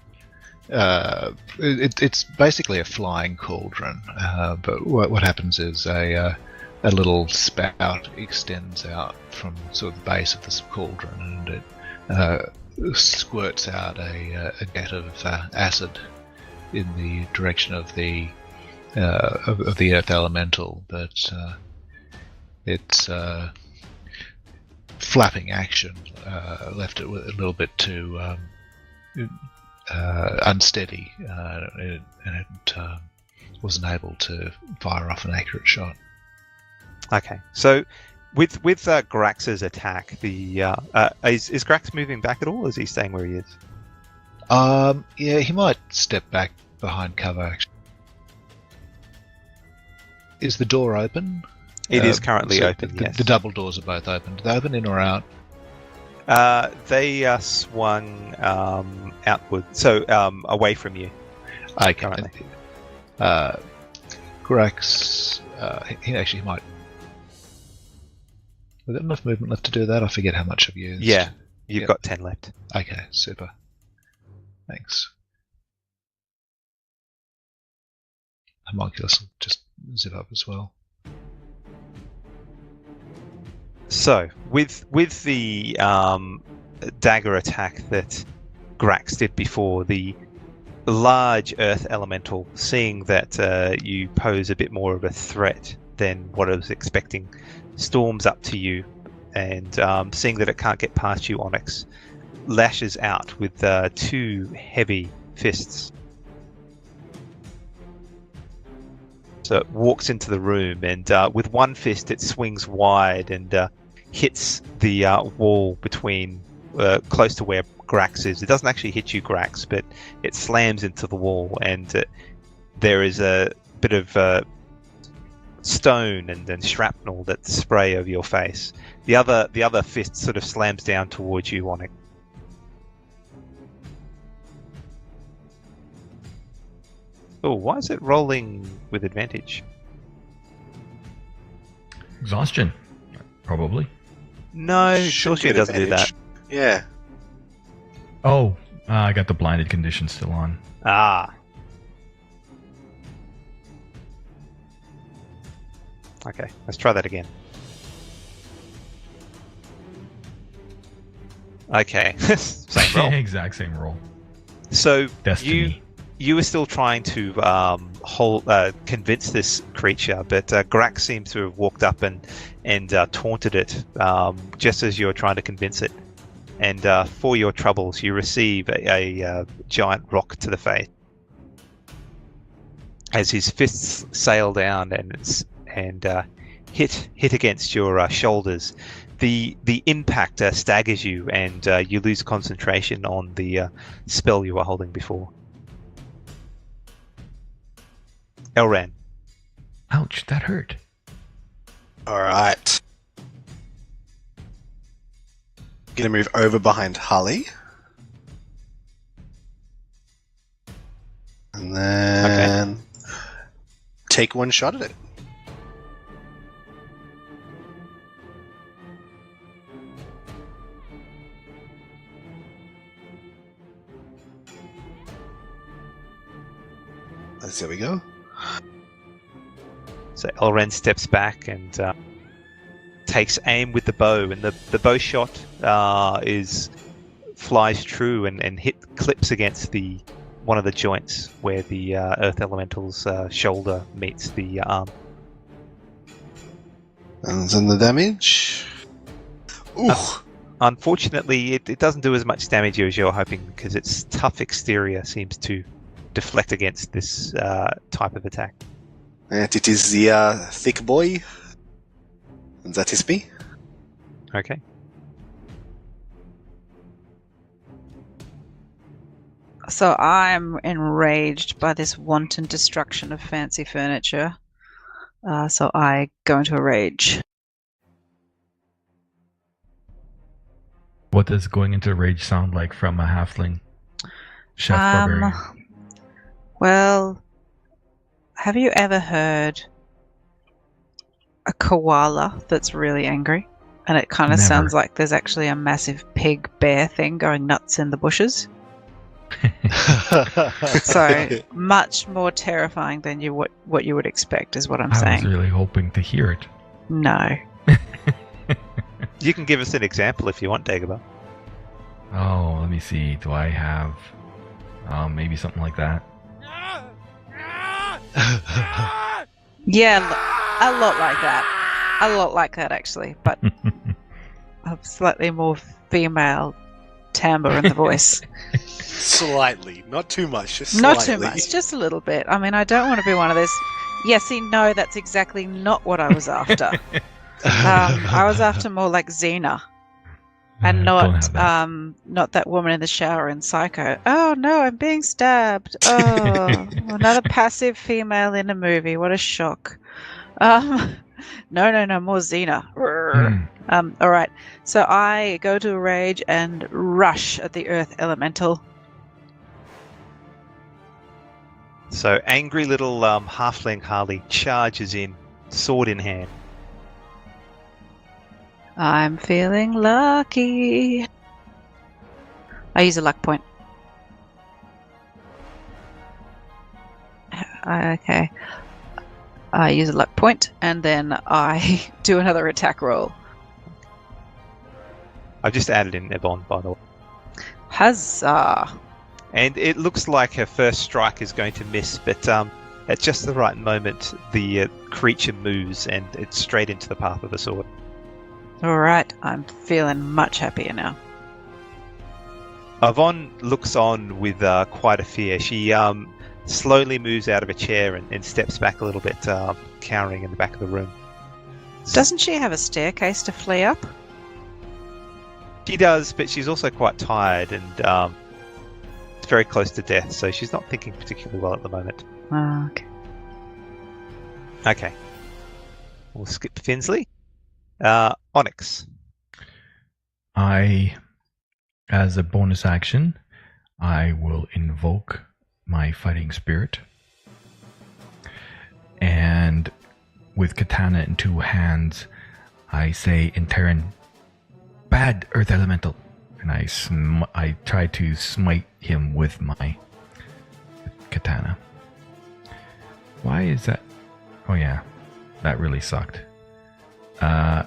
It's basically a flying cauldron, but what happens is a little spout extends out from sort of the base of this cauldron, and it squirts out a jet of acid in the direction of the earth elemental, but its flapping action left it a little bit too unsteady, and it wasn't able to fire off an accurate shot. Okay. So with Grax's attack, is Grax moving back at all, or is he staying where he is? Yeah, he might step back behind cover. Actually, is the door open? It is currently so open, yes. The double doors are both open. Do they open in or out? They are swung outward, so away from you. Okay. Currently. Grax, he might. We've got enough movement left to do that. I forget how much I've used. Yeah, you've Yep. got 10 left. Okay, super. Thanks. Homunculus will just zip up as well. So with the dagger attack that Grax did before. The large earth elemental, seeing that you pose a bit more of a threat than what it was expecting, storms up to you, and seeing that it can't get past you, Onyx lashes out with 2 heavy fists. So it walks into the room, and with one fist it swings wide and hits the wall between close to where Grax is. It doesn't actually hit you, Grax, but it slams into the wall, and there is a bit of stone and shrapnel that spray over your face. The other fist sort of slams down towards you, Onyx. Oh, why is it rolling with advantage? Exhaustion, probably. No, Should Exhaustion get doesn't do that. advantage. Yeah. Oh, I got the blinded condition still on. Ah. Okay, let's try that again. Okay, same roll. Exact same roll. So Destiny. you were still trying to convince this creature, but Grax seems to have walked up and taunted it just as you're trying to convince it. And for your troubles, you receive a giant rock to the face as his fists sail down and hit against your shoulders. The impact staggers you, and you lose concentration on the spell you were holding before. Elran. Ouch, that hurt. Alright. Gonna move over behind Harley. And then take one shot at it. There we go. So Elren steps back and takes aim with the bow, and the bow shot flies true and clips against one of the joints where the Earth Elemental's shoulder meets the arm. And then the damage. Ooh. Unfortunately, it doesn't do as much damage as you're hoping, because its tough exterior seems to deflect against this type of attack. And it is the thick boy. And that is me. Okay. So I'm enraged by this wanton destruction of fancy furniture. So I go into a rage. What does going into rage sound like from a halfling? Chef barbarian. Well, have you ever heard a koala that's really angry? And it kind of Never. sounds like there's actually a massive pig bear thing going nuts in the bushes. So much more terrifying than what you would expect is what I'm I saying. was really hoping to hear it. No. You can give us an example if you want, Dagobah. Oh, let me see. Do I have maybe something like that? Yeah, a lot like that. A lot like that, actually. But a slightly more female timbre in the voice. Slightly. Not too much. Just slightly. Not too much. Just a little bit. I mean, I don't want to be one of those. Yeah, see, no, that's exactly not what I was after. I was after more like Xena. And not that woman in the shower in Psycho. Oh no, I'm being stabbed. Oh, another passive female in a movie. What a shock. No, more Xena. All right. So I go to a rage and rush at the Earth Elemental. So angry little halfling Harley charges in, sword in hand. I'm feeling lucky. I use a luck point. Okay. I use a luck point, and then I do another attack roll. I've just added in Yvonne, by the way. Huzzah! And it looks like her first strike is going to miss, but at just the right moment, the creature moves and it's straight into the path of the sword. Alright, I'm feeling much happier now. Yvonne looks on with quite a fear. She slowly moves out of a chair and steps back a little bit, cowering in the back of the room. Doesn't she have a staircase to flee up? She does, but she's also quite tired and it's very close to death, so she's not thinking particularly well at the moment. Oh, okay. Okay. We'll skip Finsley. Onyx. As a bonus action, I will invoke my fighting spirit. And with katana in two hands, I say in Terran, "Bad earth elemental." And I try to smite him with my katana. Why is that? Oh yeah, that really sucked. I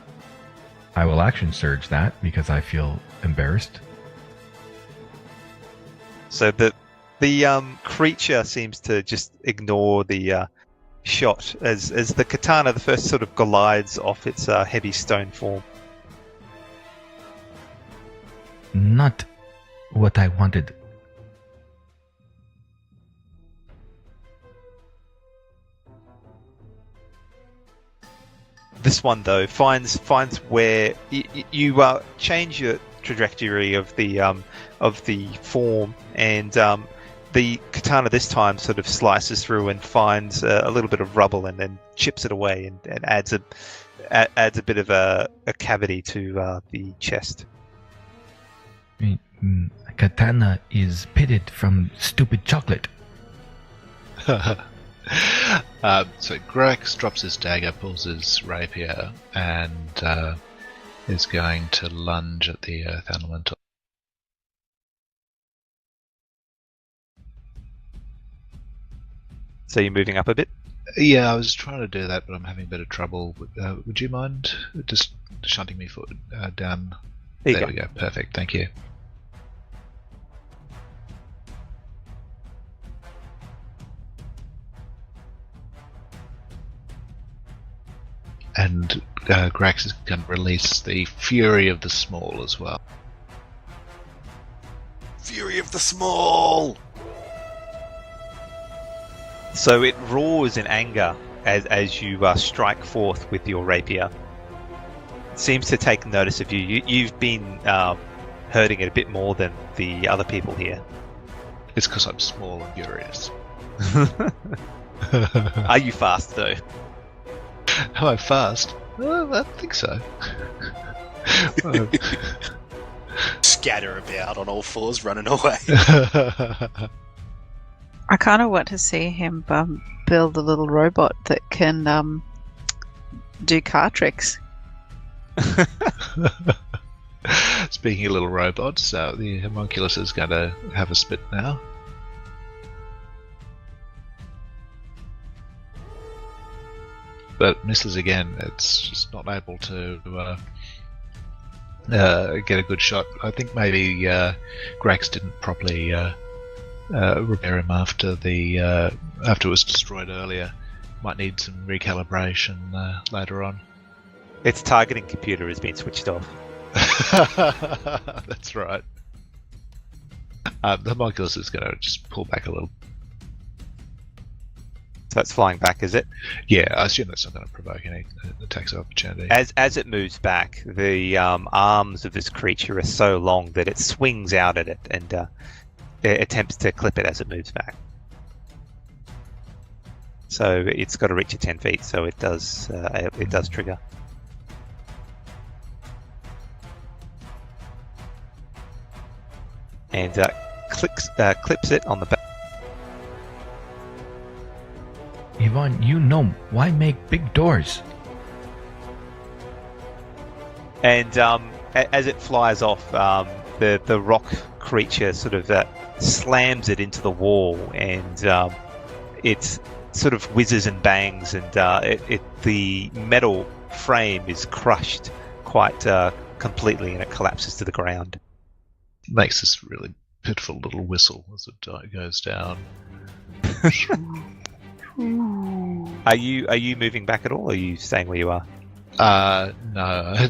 will action surge that because I feel embarrassed. So the creature seems to just ignore the shot as the katana, the first sort of glides off its heavy stone form. Not what I wanted. This one though finds where you change your trajectory of the form, and the katana this time sort of slices through and finds a little bit of rubble and then chips it away and adds a bit of a cavity to the chest. Katana is pitted from stupid chocolate. So Grax drops his dagger, pulls his rapier, and is going to lunge at the earth elemental. So you're moving up a bit? Yeah, I was trying to do that, but I'm having a bit of trouble. Would you mind just shunting me down? There we go. Perfect. Thank you. And Grax is going to release the Fury of the Small as well. Fury of the Small! So it roars in anger as you strike forth with your rapier. It seems to take notice of you. You've been hurting it a bit more than the other people here. It's because I'm small and furious. Are you fast though? Am I fast? I think so. Scatter about on all fours, running away. I kind of want to see him build a little robot that can do car tricks. Speaking of little robots, the homunculus is going to have a spit now. But misses again. It's just not able to get a good shot. I think maybe Grax didn't properly repair him after it was destroyed earlier. Might need some recalibration later on. Its targeting computer has been switched off. That's right. The homunculus is going to just pull back a little. So it's flying back, is it? Yeah, I assume that's not going to provoke any attacks of opportunity. As it moves back, the arms of this creature are so long that it swings out at it and it attempts to clip it as it moves back. So it's got to reach 10 feet, so it does trigger. And clips it on the back. Yvonne, you know, why make big doors? And as it flies off, the rock creature sort of slams it into the wall, and it sort of whizzes and bangs, and the metal frame is crushed quite completely, and it collapses to the ground. Makes this really pitiful little whistle as it goes down. Are you moving back at all, or are you staying where you are? No.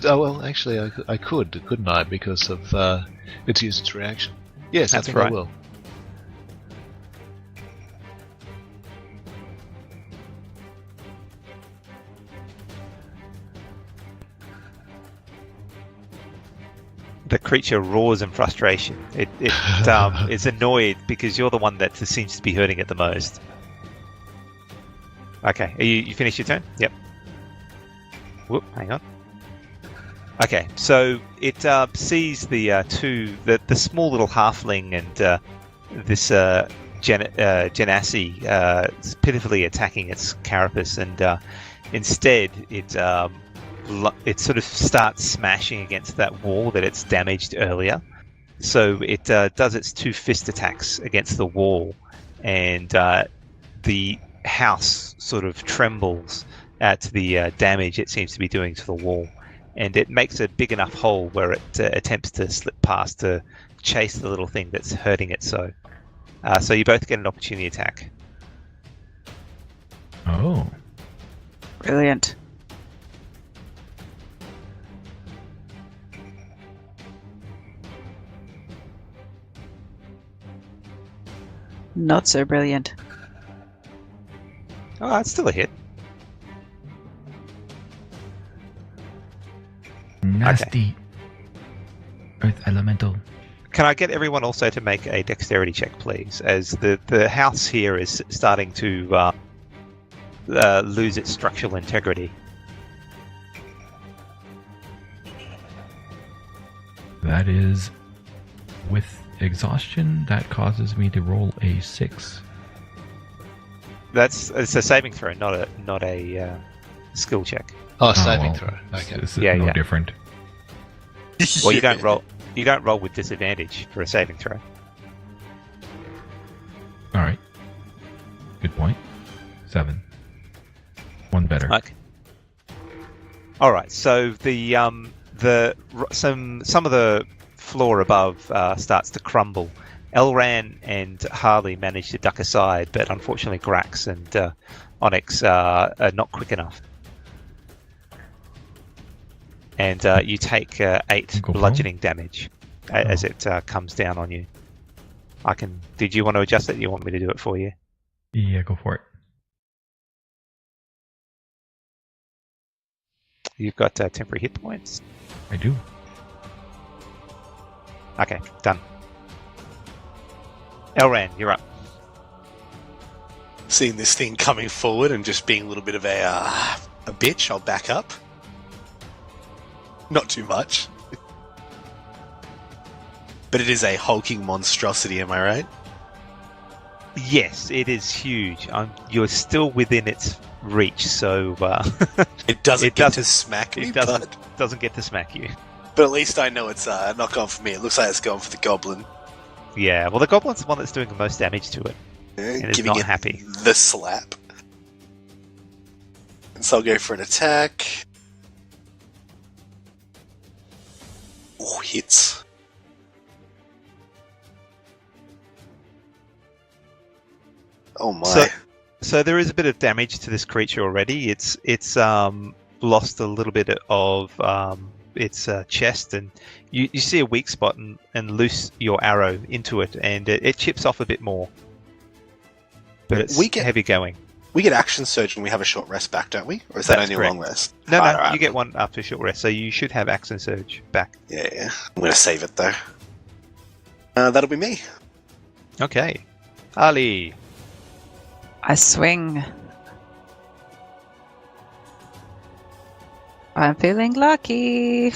Oh, well, actually, I could, couldn't I? Because of it's used its reaction. Yes, That's I think right. I will. The creature roars in frustration. It is annoyed because you're the one that seems to be hurting it the most. Okay, you finished your turn? Yep. Whoop, hang on. Okay, so it sees the small little halfling and this genasi pitifully attacking its carapace, and instead it sort of starts smashing against that wall that it's damaged earlier. So it does its 2 fist attacks against the wall, and the house sort of trembles at the damage it seems to be doing to the wall, and it makes a big enough hole where it attempts to slip past to chase the little thing that's hurting it. So you both get an opportunity attack. Oh. Brilliant. Not so brilliant. Oh, it's still a hit. Nasty. Earth elemental. Can I get everyone also to make a dexterity check, please? As the house here is starting to lose its structural integrity. That is with exhaustion. That causes me to roll a 6. It's a saving throw, not a skill check. Oh, saving well, throw. Okay. This is Yeah, no yeah. different. Well, you don't roll. You don't roll with disadvantage for a saving throw. All right. Good point. 7. 1 better. Okay. All right. So some of the floor above starts to crumble. Elran and Harley manage to duck aside, but unfortunately Grax and Onyx are not quick enough. And you take 8 Go bludgeoning damage as it comes down on you. Did you want to adjust it? You want me to do it for you? Yeah, go for it. You've got temporary hit points. I do. Okay, done. Elran, you're up. Seeing this thing coming forward and just being a little bit of a bitch, I'll back up. Not too much. But it is a hulking monstrosity, am I right? Yes, it is huge. You're still within its reach, so It doesn't get to smack me, it doesn't get to smack you. but at least I know it's not going for me. It looks like it's going for the goblin. Yeah, well, the goblin's the one that's doing the most damage to it, and is Giving not it happy. the slap. And so I'll go for an attack. Oh, hits. Oh my. So there is a bit of damage to this creature already. It's lost a little bit of its chest, and you see a weak spot and loose your arrow into it, and it chips off a bit more. But it's heavy going. We get action surge when we have a short rest back, don't we? Or is that That's only correct. a long rest? No, Alright. you get one after a short rest, so you should have action surge back. Yeah. I'm going to save it, though. That'll be me. Okay. Ali. I swing. I'm feeling lucky.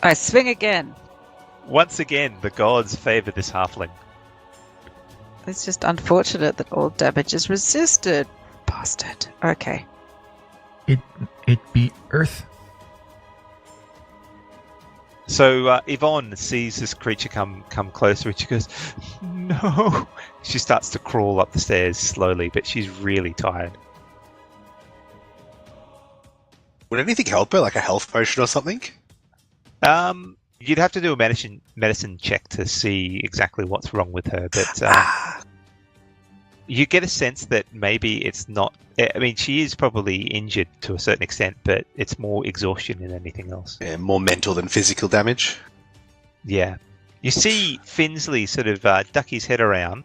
I swing again. Once again, the gods favor this halfling. It's just unfortunate that all damage is resisted. Bastard. Okay. It be Earth. So Yvonne sees this creature come closer, and she goes, "No!" She starts to crawl up the stairs slowly, but she's really tired. Would anything help her, like a health potion or something? You'd have to do a medicine check to see exactly what's wrong with her, but you get a sense that maybe it's not. I mean, she is probably injured to a certain extent, but it's more exhaustion than anything else. Yeah, more mental than physical damage. Yeah. You see Finsley sort of duck his head around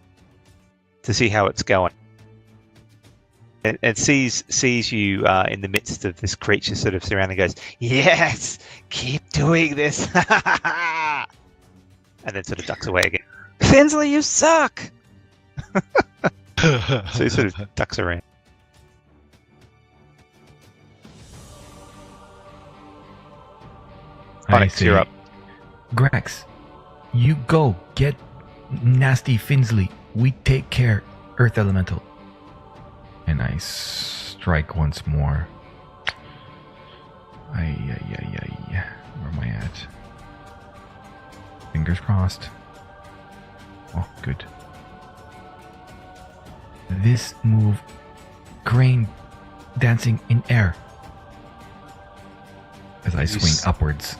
to see how it's going. And sees you in the midst of this creature sort of surrounding, goes, "Yes, keep doing this," and then sort of ducks away again. Finsley, you suck! So he sort of ducks around. Onyx, you're up. Grax, you go get nasty Finsley. We take care, Earth Elemental. And I strike once more. Ay. Where am I at? Fingers crossed. Oh, good. This move, crane dancing in air. As I swing upwards.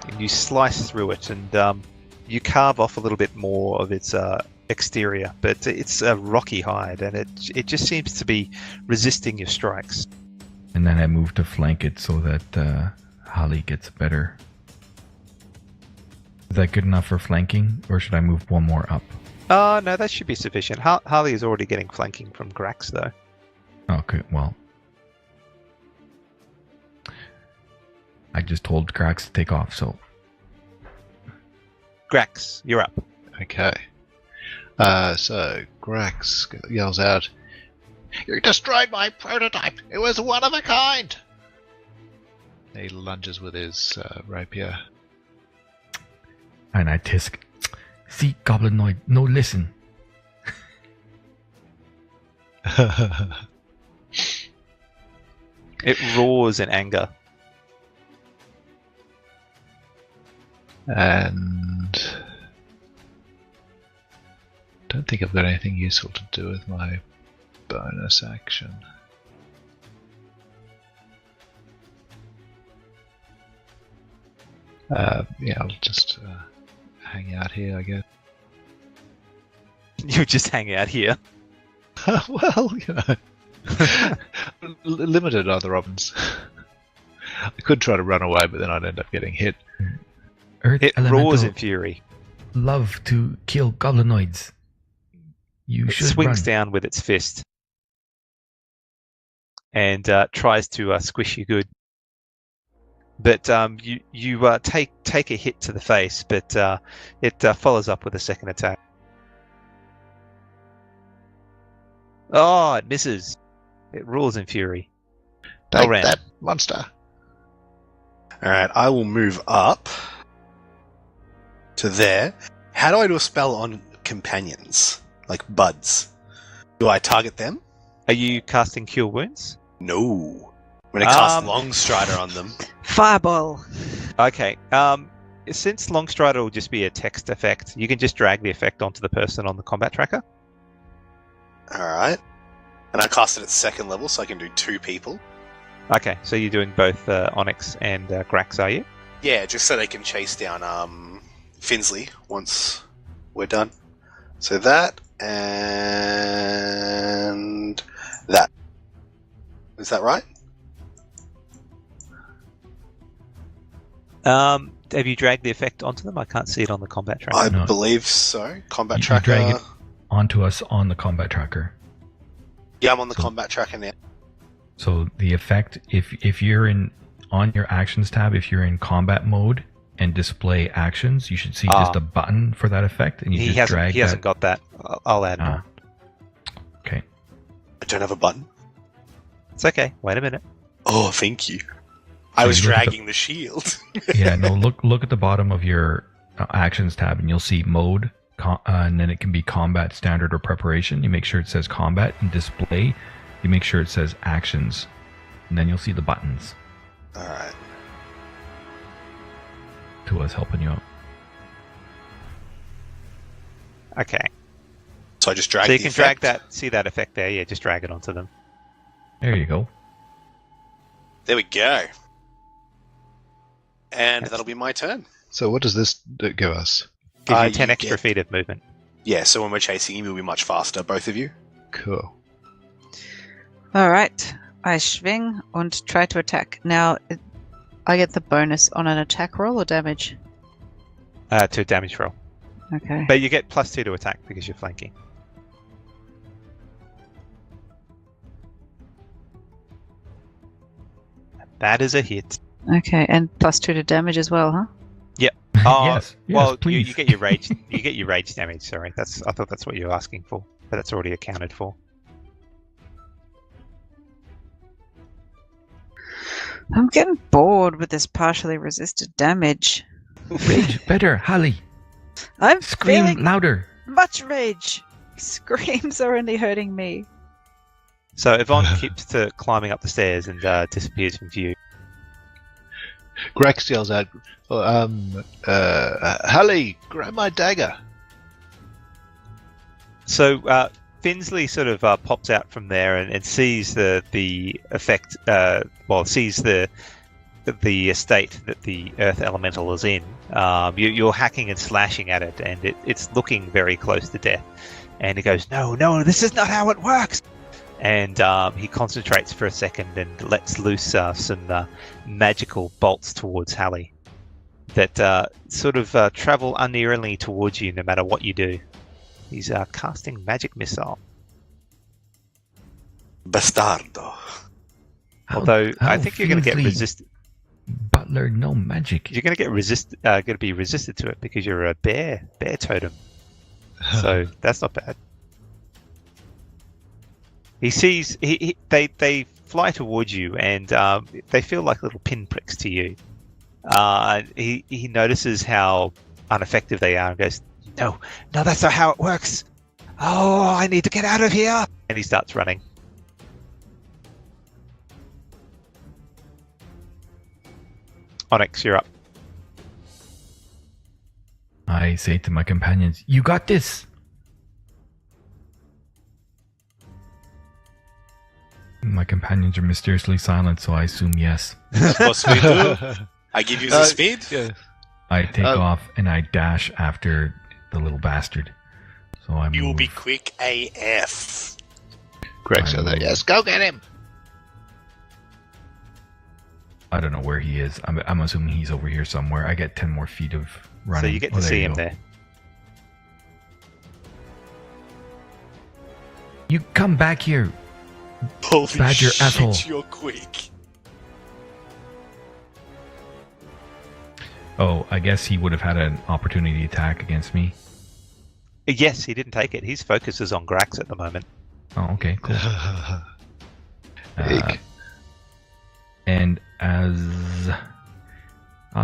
And you slice through it, and you carve off a little bit more of its exterior, but it's a rocky hide, and it just seems to be resisting your strikes. And then I move to flank it so that Holly gets better. Is that good enough for flanking, or should I move one more up? Oh, no, that should be sufficient. Harley is already getting flanking from Grax, though. Okay, well. I just told Grax to take off, so... Grax, you're up. Okay. So Grax yells out, "You destroyed my prototype! It was one of a kind!" He lunges with his rapier. And I tisk. See, Goblinoid, no listen. It roars in anger. And don't think I've got anything useful to do with my bonus action. Yeah, I'll just hang out here, I guess. You just hang out here. Well, you know, limited other options. I could try to run away, but then I'd end up getting hit. Earth It Elemental roars in fury. love to kill goblinoids. You It should swings run. down with its fist and tries to squish you good. But you take a hit to the face, but it follows up with a second attack. Oh, it misses. It roars in fury. Take Elran. that, monster! Alright, I will move up to there. How do I do a spell on companions? Like buds? Do I target them? Are you casting Cure Wounds? No. I'm going to cast Longstrider on them. Fireball. Okay. Since Longstrider will just be a text effect, you can just drag the effect onto the person on the combat tracker. Alright. And I cast it at second level, so I can do 2 people. Okay, so you're doing both Onyx and Grax, are you? Yeah, just so they can chase down Finsley once we're done. So that, and that. Is that right? Have you dragged the effect onto them? I can't see it on the combat tracker. I No. believe so. Combat You tracker. drag it onto us on the combat tracker. Yeah, I'm on the combat tracker now. So the effect, if you're on your actions tab, if you're in combat mode and display actions, you should see just a button for that effect, and you he just drag. He hasn't got that. I'll add more. Okay. I don't have a button. It's okay. Wait a minute. Oh, thank you. I was you look at dragging the shield. Yeah. No. Look at the bottom of your actions tab, and you'll see mode, and then it can be combat, standard, or preparation. You make sure it says combat, and display. You make sure it says actions, and then you'll see the buttons. Alright. To us helping you out. Okay. So I just drag So you the can effect. drag that. See that effect there? Yeah, just drag it onto them. There you go. There we go. And that'll be my turn. So what does this give us? Gives you 10 you extra get- feet of movement. Yeah, so when we're chasing him, you'll be much faster, both of you. Cool. Alright, I swing and try to attack. Now, I get the bonus on an attack roll or damage? To damage roll. Okay. But you get +2 to attack because you're flanking. That is a hit. Okay, and +2 to damage as well, huh? Oh, yes, well, please. you get your rage. You get your rage damage. Sorry, I thought that's what you were asking for, but that's already accounted for. I'm getting bored with this partially resisted damage. Rage better, Hallie. I'm Scream feeling louder. much rage. Screams are only hurting me. So Yvonne keeps to climbing up the stairs and disappears from view. Grex yells out, Hallie, grab my dagger. So Finsley sort of pops out from there and sees the effect. Sees the state that the earth elemental is in. You're hacking and slashing at it, and it's looking very close to death. And he goes, "No, this is not how it works." And he concentrates for a second and lets loose some magical bolts towards Hallie that sort of travel unerringly towards you no matter what you do. He's casting magic missile. Bastardo. Although I how think you're going to get Finsley, resisted. Butler, no magic. You're going to get going to be resisted to it because you're a bear totem. So that's not bad. He sees they fly towards you and they feel like little pinpricks to you. He notices how ineffective they are and goes, No, that's not how it works. Oh, I need to get out of here. And he starts running. Onyx, you're up. I say to my companions, you got this. My companions are mysteriously silent, so I assume yes. What's we do? I give you the speed. Yeah. I take off and I dash after the little bastard. So I You will move. be quick AF. Grex yells out, yes, go get him. I don't know where he is. I'm assuming he's over here somewhere. I get 10 more feet of running. So you get Oh, to there see you him go. there. You come back here. Holy Badger shit, asshole. you're quick. Oh, I guess he would have had an opportunity attack against me. Yes, he didn't take it. His focus is on Grax at the moment. Oh, okay, cool. Big. And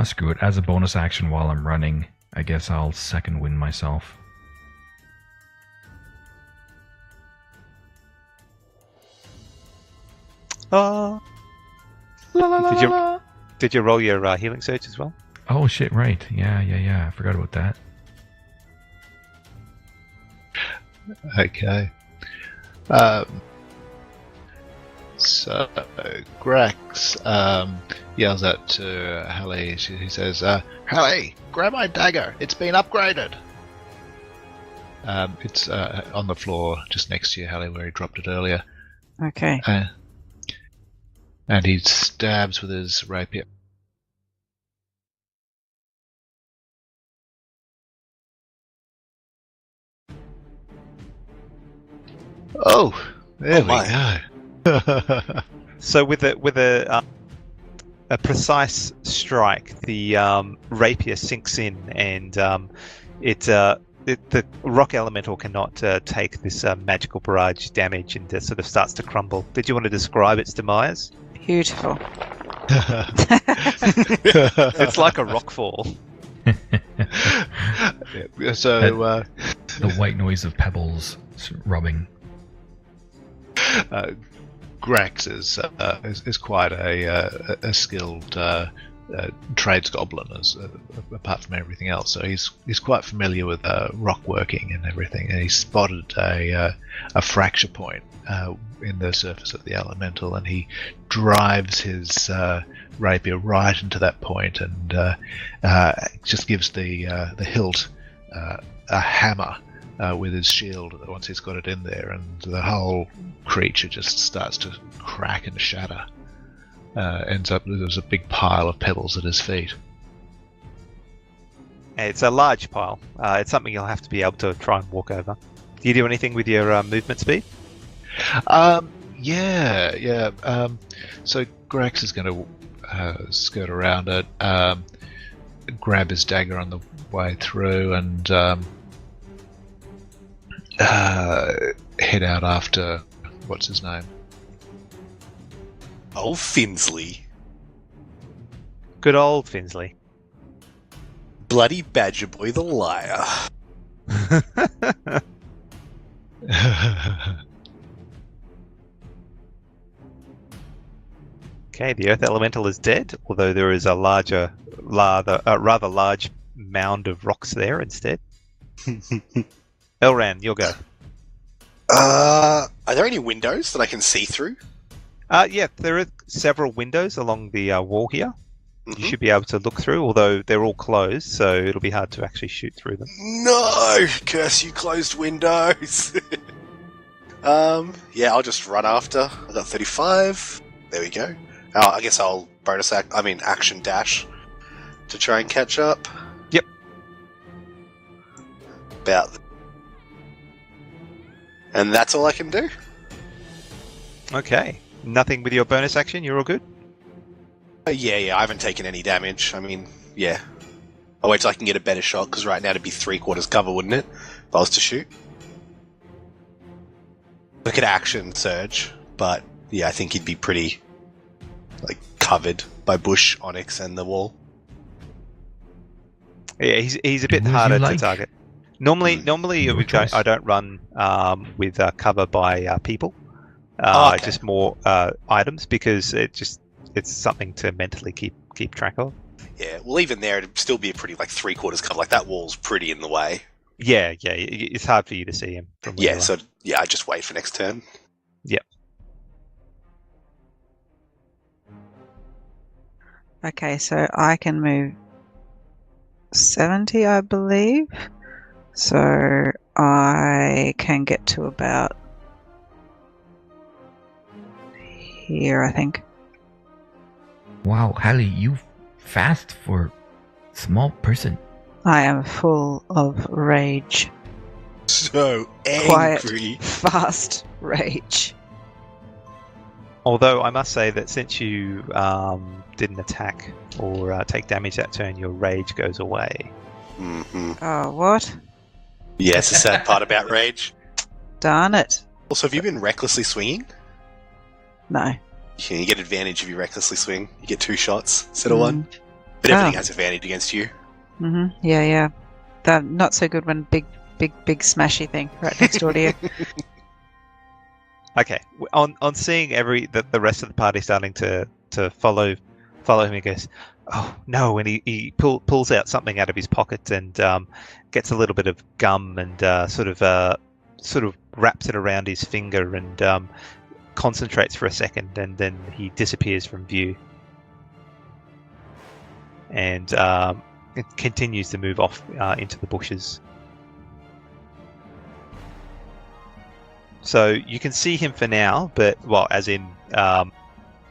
screw it. As a bonus action while I'm running, I guess I'll second wind myself. Oh. Did you roll your healing surge as well? Oh shit! Right. Yeah. I forgot about that. Okay. So Grex yells out to Hallie. He says, "Hallie, grab my dagger. It's been upgraded." It's on the floor just next to you, Hallie, where he dropped it earlier. Okay. And he stabs with his rapier. Oh, there we go. So with a precise strike, the rapier sinks in, and the rock elemental cannot take this magical barrage damage, and sort of starts to crumble. Did you want to describe its demise? Beautiful. It's like a rock fall. So The white noise of pebbles rubbing. Grax is quite a skilled trades goblin, apart from everything else. So he's quite familiar with rock working and everything. And he spotted a fracture point in the surface of the elemental, and he drives his rapier right into that point, and just gives the hilt a hammer with his shield once he's got it in there, and the whole creature just starts to crack and shatter. Ends up there's a big pile of pebbles at his feet. It's a large pile. It's something you'll have to be able to try and walk over. Do you do anything with your movement speed? Yeah. So Grax is going to skirt around it, grab his dagger on the way through, and head out after what's his name? Oh, Finsley. Good old Finsley. Bloody Badger Boy the liar. Okay, the Earth Elemental is dead, although there is a rather large mound of rocks there instead. Elran, you'll go. Are there any windows that I can see through? Yeah, there are several windows along the wall here. Mm-hmm. You should be able to look through, although they're all closed, so it'll be hard to actually shoot through them. No! Curse you, closed windows! Yeah, I'll just run after. I got 35. There we go. I guess I'll action dash to try and catch up. Yep. And that's all I can do? Okay. Nothing with your bonus action? You're all good? Yeah, I haven't taken any damage. Yeah. I'll wait till I can get a better shot, because right now it'd be 3/4 cover, wouldn't it? If I was to shoot. I could action surge, but yeah, I think he'd be pretty covered by bush, onyx, and the wall. Yeah, he's a bit harder to target. Normally I don't run with cover by people. Okay. Just more items, because it's something to mentally keep track of. Yeah, well, even there, it'd still be a pretty 3/4 cover. That wall's pretty in the way. Yeah, it's hard for you to see him. From where you are. I just wait for next turn. Yep. Okay, so I can move 70, I believe. So I can get to about here, I think. Wow, Hallie, you fast for small person. I am full of rage. So angry. Quiet, fast rage. Although I must say that since you didn't attack or take damage that turn, your rage goes away. Mm-hmm. Oh, what? Yeah, it's the sad part about rage. Darn it. Also, have you been recklessly swinging? No. Yeah, you get advantage if you recklessly swing. You get 2 shots instead of 1. But everything has advantage against you. Mm-hmm. Yeah. Not so good when big smashy thing right next door to you. Okay, on seeing the rest of the party starting to follow him, he goes, "Oh no!" And he pulls out something out of his pocket and gets a little bit of gum and sort of wraps it around his finger and concentrates for a second, and then he disappears from view. And it continues to move off into the bushes. So you can see him for now, but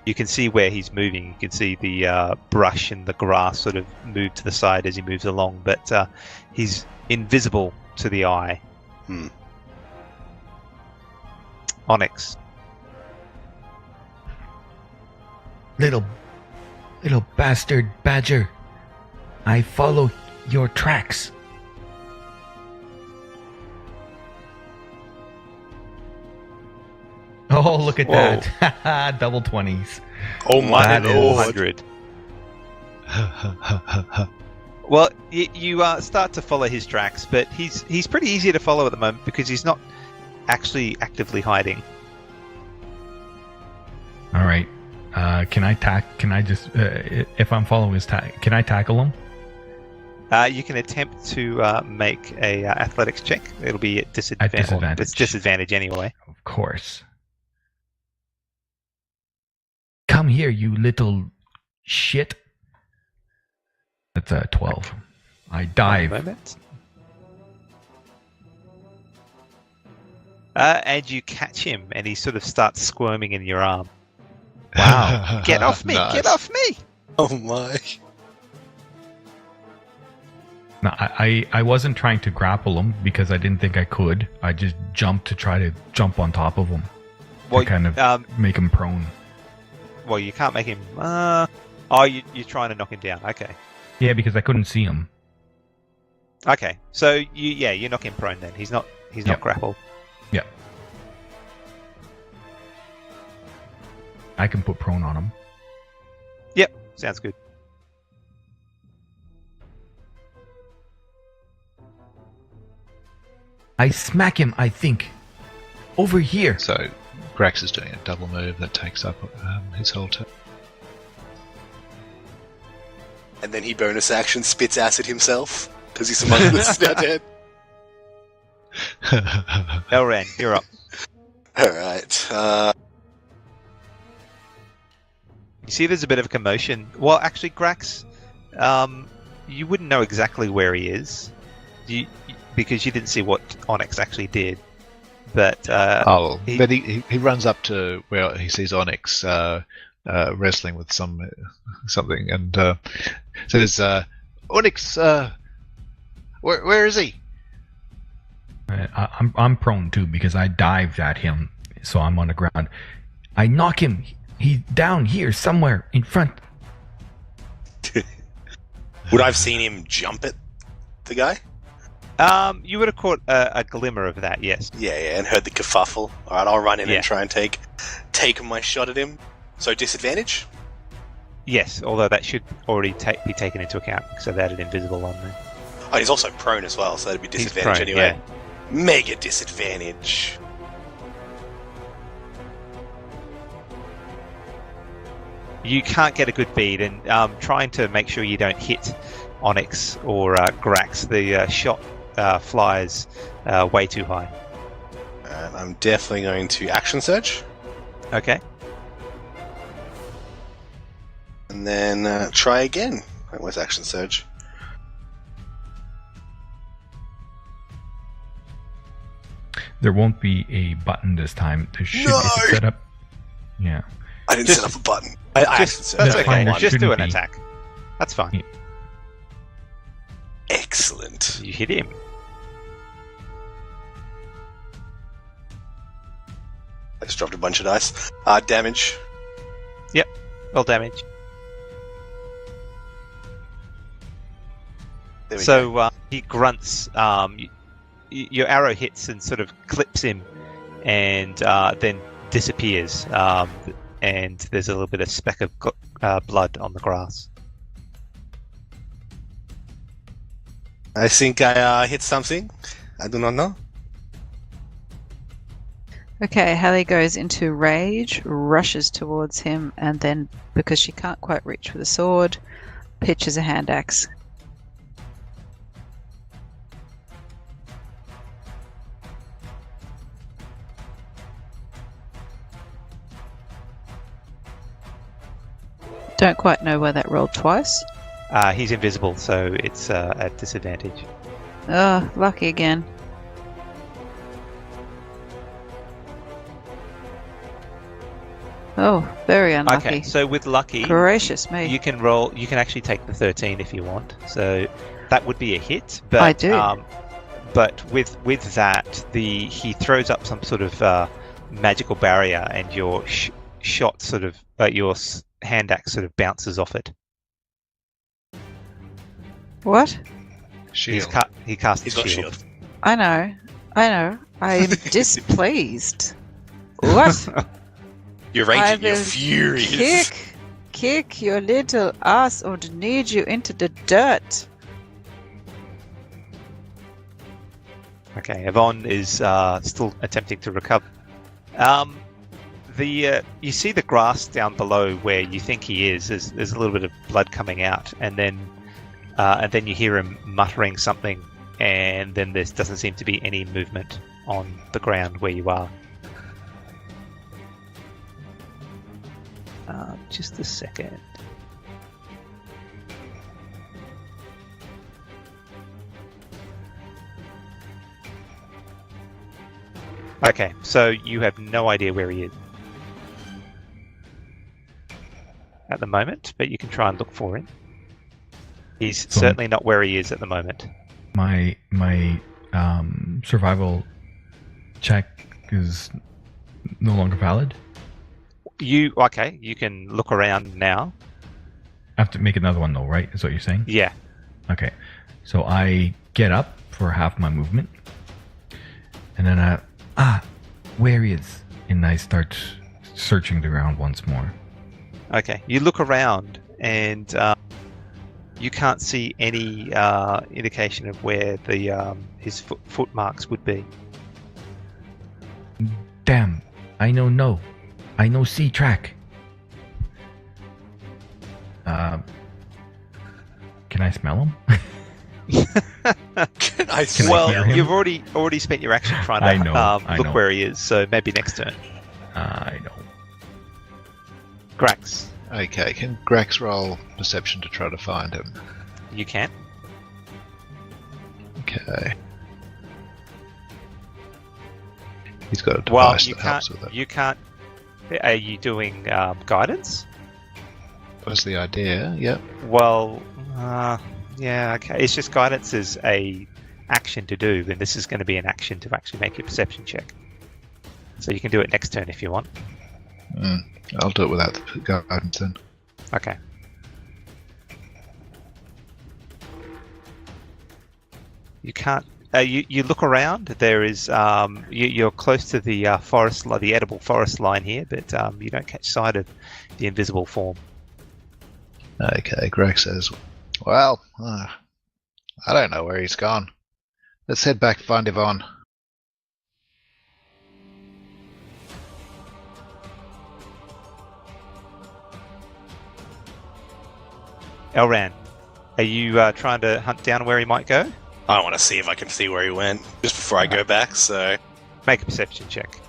you can see where he's moving. You can see the brush and the grass sort of move to the side as he moves along, but he's invisible to the eye. Onyx. Little bastard badger. I follow your tracks. Oh, look at that. Double 20s. Oh my lord. 100. Well, you start to follow his tracks, but he's pretty easy to follow at the moment because he's not actually actively hiding. All right. Can I just, if I'm following his can I tackle him? You can attempt to make a athletics check. It'll be at disadvantage. At disadvantage. It's disadvantage anyway. Of course. Come here, you little shit. That's a 12. I dive. One moment. And you catch him, and he sort of starts squirming in your arm. Wow! Get off me! Nice. Get off me! Oh my. No, I wasn't trying to grapple him because I didn't think I could. I just jumped to try to jump on top of him. Well, to kind of make him prone. Well, you can't make him. You're trying to knock him down. Okay. Yeah, because I couldn't see him. Okay. So you knock him prone then. He's not Yep. grappled. Yeah. I can put prone on him. Yep. Sounds good. I smack him, I think. Over here. So Grax is doing a double move that takes up his whole turn. And then he bonus action spits acid himself because he's among us now dead. Elran, you're up. Alright. You see there's a bit of a commotion. Well, actually, Grax, you wouldn't know exactly where he is because you didn't see what Onyx actually did. But but he runs up to where he sees Onyx wrestling with something and says, "Onyx, where is he?" I'm prone too because I dived at him, so I'm on the ground. I knock him. He's down here somewhere in front. Would I've seen him jump at the guy? You would have caught a glimmer of that, yes. Yeah, and heard the kerfuffle. Alright, I'll run in Yeah. and try and take my shot at him. So disadvantage? Yes, although that should already be taken into account because I've added invisible on there. Oh, he's also prone as well, so that'd be He's disadvantage prone, anyway. Mega disadvantage. You can't get a good bead, and trying to make sure you don't hit Onyx or Grax. The shot flies way too high. I'm definitely going to action surge. Okay. And then try again. Where's action surge? There won't be a button this time. There should No! if it's set up. Yeah. I didn't Just- set up a button. I action surge. That's That's okay. fine, there Just do shouldn't an be. attack. That's fine. Yeah. Excellent. You hit him. I just dropped a bunch of dice. Damage. Well, damage. There we go. So he grunts. Your arrow hits and sort of clips him, and then disappears. And there's a little bit of speck of blood on the grass. I think I hit something. I do not know. Okay, Hallie goes into rage, rushes towards him, and then, because she can't quite reach with a sword, pitches a hand axe. Don't quite know why that rolled twice. He's invisible, so it's at disadvantage. Oh, lucky again. Oh, very unlucky. Okay, so with lucky, Gracious me. you can roll. You can actually take the 13 if you want. So that would be a hit. But, I do. But with that, he throws up some sort of magical barrier, and your shot sort of your hand axe sort of bounces off it. What? Shield. He casts He's a got shield. shield. I know. I am displeased. What? You're I raging. You're will furious. Kick your little ass and knead you into the dirt. Okay, Yvonne is still attempting to recover. you see the grass down below where you think he is. There's a little bit of blood coming out, and then you hear him muttering something, and then there doesn't seem to be any movement on the ground where you are. Just a second. Okay, so you have no idea where he is at the moment, but you can try and look for him. He's certainly not where he is at the moment. My survival check is no longer valid? You can look around now. I have to make another one though, right? Is what you're saying? Yeah. Okay. So I get up for half my movement. And then where he is? And I start searching the ground once more. Okay. You look around and you can't see any indication of where his foot marks would be. Damn. I know C track. Can I smell him? Can I smell Well, him? you've already spent your action trying to I look know. where he is, so maybe next turn. I know. Grax, Okay, can Grax roll perception to try to find him? you can. Okay. He's got a Well, device you that helps with it. You can't. Are you doing guidance? Was the idea? Yep. Well, yeah, okay. It's just guidance is a action to do, and this is going to be an action to actually make your perception check. So you can do it next turn if you want. I'll do it without the guidance then. Okay. You can't. You look around. There is. You're close to the forest, the edible forest line here, but you don't catch sight of the invisible form. Okay, Greg says, well, I don't know where he's gone. Let's head back and find Yvonne. Elran, are you trying to hunt down where he might go? I want to see if I can see where he went just before I go back, so... Make a perception check.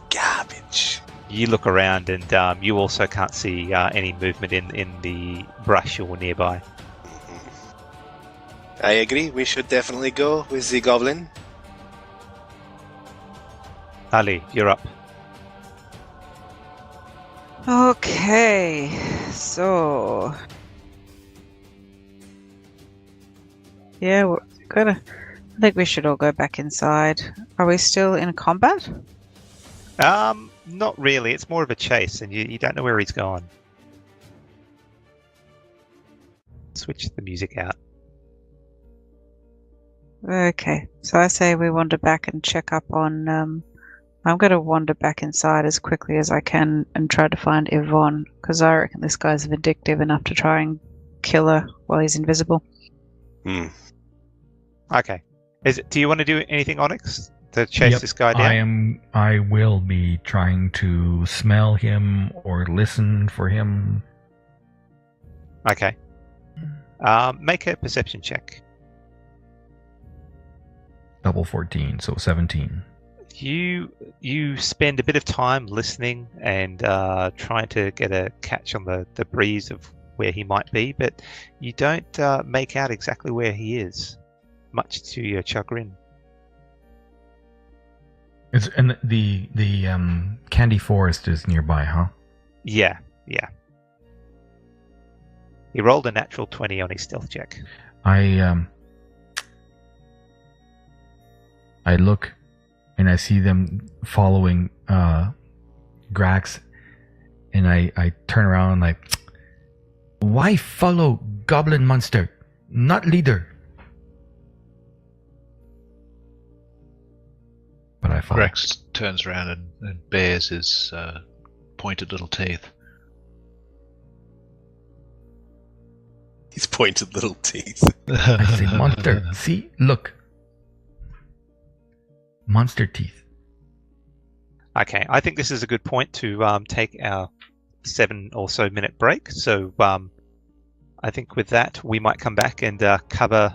Garbage. You look around and you also can't see any movement in the brush or nearby. I agree, we should definitely go with the goblin. Ali, you're up. Okay, so yeah, we're gonna. I think we should all go back inside. Are we still in combat? Not really. It's more of a chase, and you don't know where he's gone. Switch the music out. Okay, so I say we wander back and check up on. I'm going to wander back inside as quickly as I can and try to find Yvonne, because I reckon this guy's vindictive enough to try and kill her while he's invisible. Okay. Do you want to do anything, Onyx, to chase this guy down? I will be trying to smell him or listen for him. Okay. Make a perception check. Double 14, so 17. You spend a bit of time listening and trying to get a catch on the breeze of where he might be, but you don't make out exactly where he is, much to your chagrin. And the candy forest is nearby, huh? Yeah. He rolled a natural 20 on his stealth check. I look and I see them following Grax, and I turn around and like, why follow goblin monster, not leader? But I follow. Grax turns around and bares his pointed little teeth. His pointed little teeth. I say, monster, see, look. Monster teeth. Okay, I think this is a good point to take our 7 or so minute break. So I think with that, we might come back and cover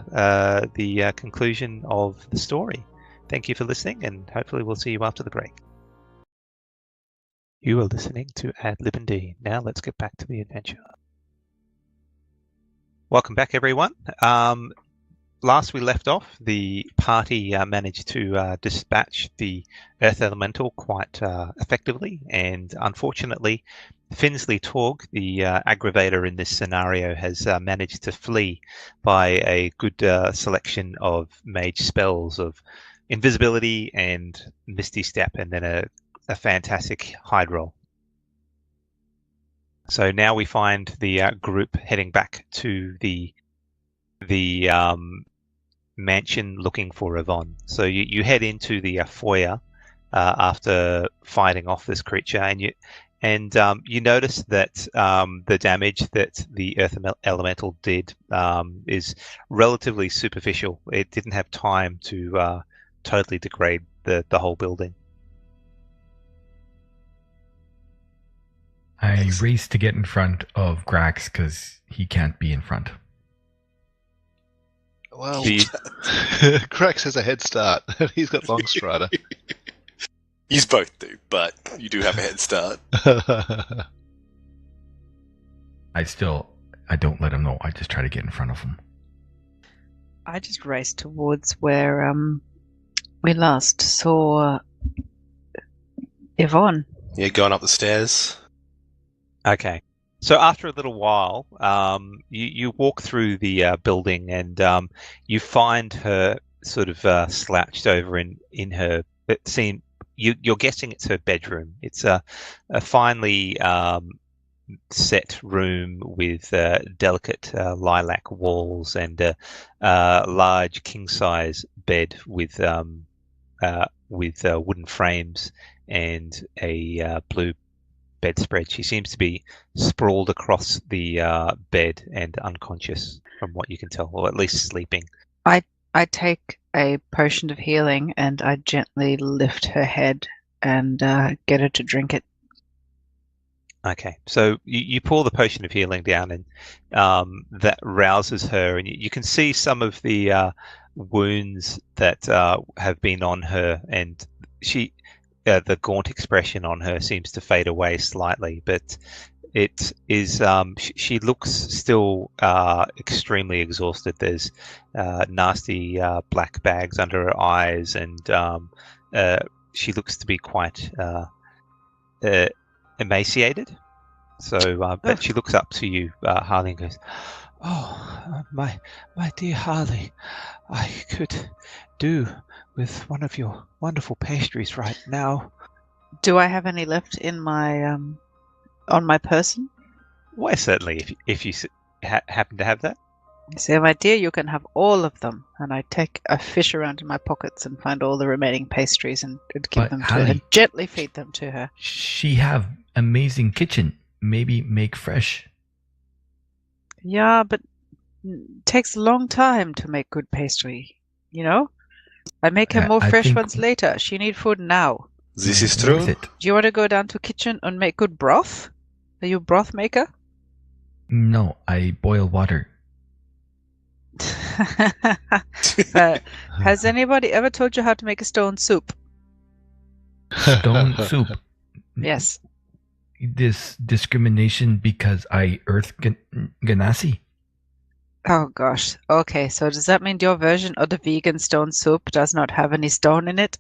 the conclusion of the story. Thank you for listening, and hopefully we'll see you after the break. You are listening to ADlib&D. Now let's get back to the adventure. Welcome back, everyone. Last we left off, the party managed to dispatch the Earth Elemental quite effectively, and unfortunately, Finsley Torg, the aggravator in this scenario, has managed to flee by a good selection of mage spells of invisibility and Misty Step, and then a fantastic hide roll. So now we find the group heading back to the mansion looking for Yvonne. So you head into the foyer after fighting off this creature, and you notice that the damage that the Earth Elemental did is relatively superficial. It didn't have time to totally degrade the whole building. I race to get in front of Grax because he can't be in front. Well, Grax has a head start. He's got long strider. You both do, but you do have a head start. I don't let him know. I just try to get in front of him. I just race towards where we last saw Yvonne. You're going up the stairs. Okay. So after a little while, you walk through the building, and you find her sort of slouched over in her scene. You're guessing it's her bedroom. It's a finely set room with delicate lilac walls and a large king-size bed with wooden frames and a blue bedspread. She seems to be sprawled across the bed and unconscious, from what you can tell, or at least sleeping. I take a potion of healing and I gently lift her head and get her to drink it. Okay, so you pour the potion of healing down, and that rouses her, and you can see some of the wounds that have been on her, and the gaunt expression on her seems to fade away slightly, but it is she looks still extremely exhausted. There's nasty black bags under her eyes, and she looks to be quite emaciated. So but she looks up to you, Harley, and goes, "Oh, my dear Harley, I could do with one of your wonderful pastries right now." Do I have any left in my on my person? Why, certainly, if you happen to have that. I say, "My dear, you can have all of them." And I fish around in my pockets and find all the remaining pastries and give them to her, and gently feed them to her. She have amazing kitchen. Maybe make fresh. Yeah, but it takes a long time to make good pastry. You know, I make her more fresh ones later. She need food now. This is true. Do you want to go down to kitchen and make good broth? Are you a broth maker? No, I boil water. Has anybody ever told you how to make a stone soup? Stone soup? Yes. This discrimination because I Earth Ganassi? Oh gosh. Okay, so does that mean your version of the vegan stone soup does not have any stone in it?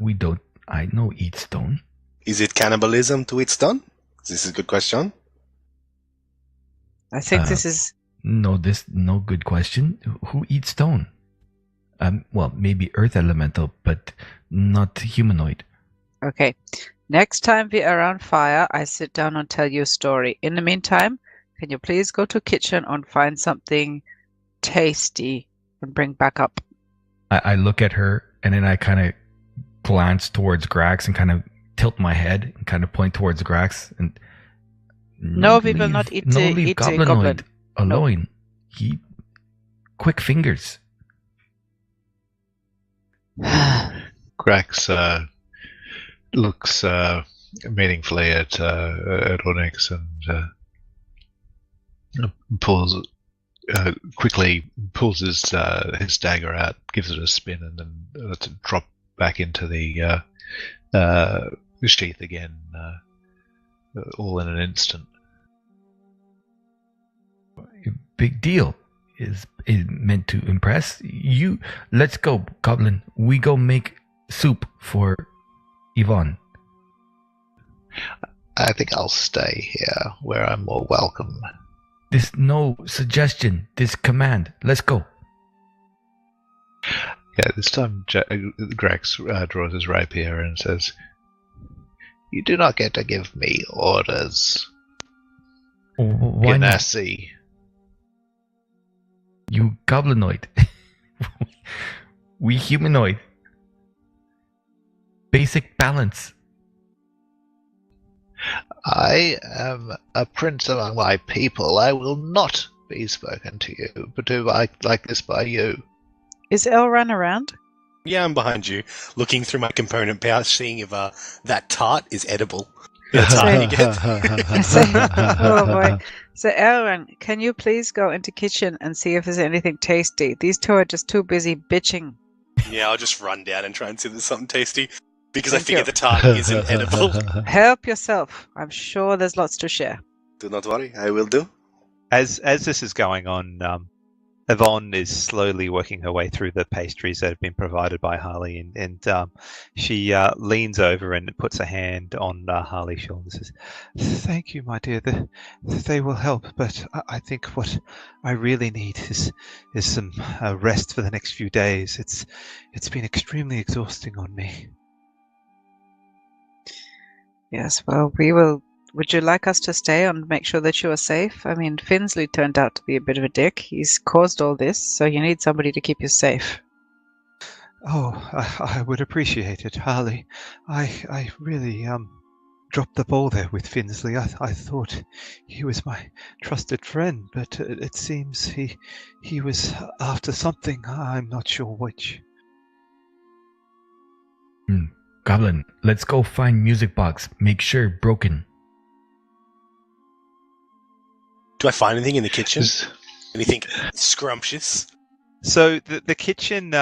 We don't. I know eat stone. Is it cannibalism to eat stone? This is a good question. I think this is... No good question. Who eats stone? Well, maybe Earth Elemental, but not humanoid. Okay. Next time we are around fire, I sit down and tell you a story. In the meantime, can you please go to kitchen and find something tasty and bring back up? I look at her, and then I kind of glance towards Grax and kind of tilt my head and kind of point towards Grax. And no, we will not eat a goblin alone. No. He quick fingers. Grax looks meaningfully at Onyx and quickly pulls his dagger out, gives it a spin, and then lets it drop back into the sheath again, all in an instant. Big deal. Is meant to impress you. Let's go, Goblin. We go make soup for Yvonne. I think I'll stay here where I'm more welcome. This no suggestion, this command. Let's go. Yeah, this time Grax draws his rapier and says, "You do not get to give me orders, Why not? Ganassi." You goblinoid. We humanoid. Basic balance. I am a prince among my people. I will not be spoken to you, but do like this by you. Is Elran around? Yeah, I'm behind you, looking through my component pouch, seeing if that tart is edible. That's hard to get. Oh boy. So Elran, can you please go into kitchen and see if there's anything tasty? These two are just too busy bitching. Yeah, I'll just run down and try and see if there's something tasty, because I Thank figure you. the tart isn't edible. Help yourself. I'm sure there's lots to share. Do not worry, I will do. As this is going on, Yvonne is slowly working her way through the pastries that have been provided by Harley, and she leans over and puts a hand on Harley's shoulder and says, "Thank you, my dear. They will help, but I think what I really need is some rest for the next few days. It's been extremely exhausting on me." Yes, well, we will. Would you like us to stay and make sure that you are safe? I mean, Finsley turned out to be a bit of a dick. He's caused all this, so you need somebody to keep you safe. Oh, I would appreciate it, Harley. I really dropped the ball there with Finsley. I thought he was my trusted friend, but it seems he was after something. I'm not sure which. Goblin, let's go find music box. Make sure broken. Do I find anything in the kitchen? Anything scrumptious? So the kitchen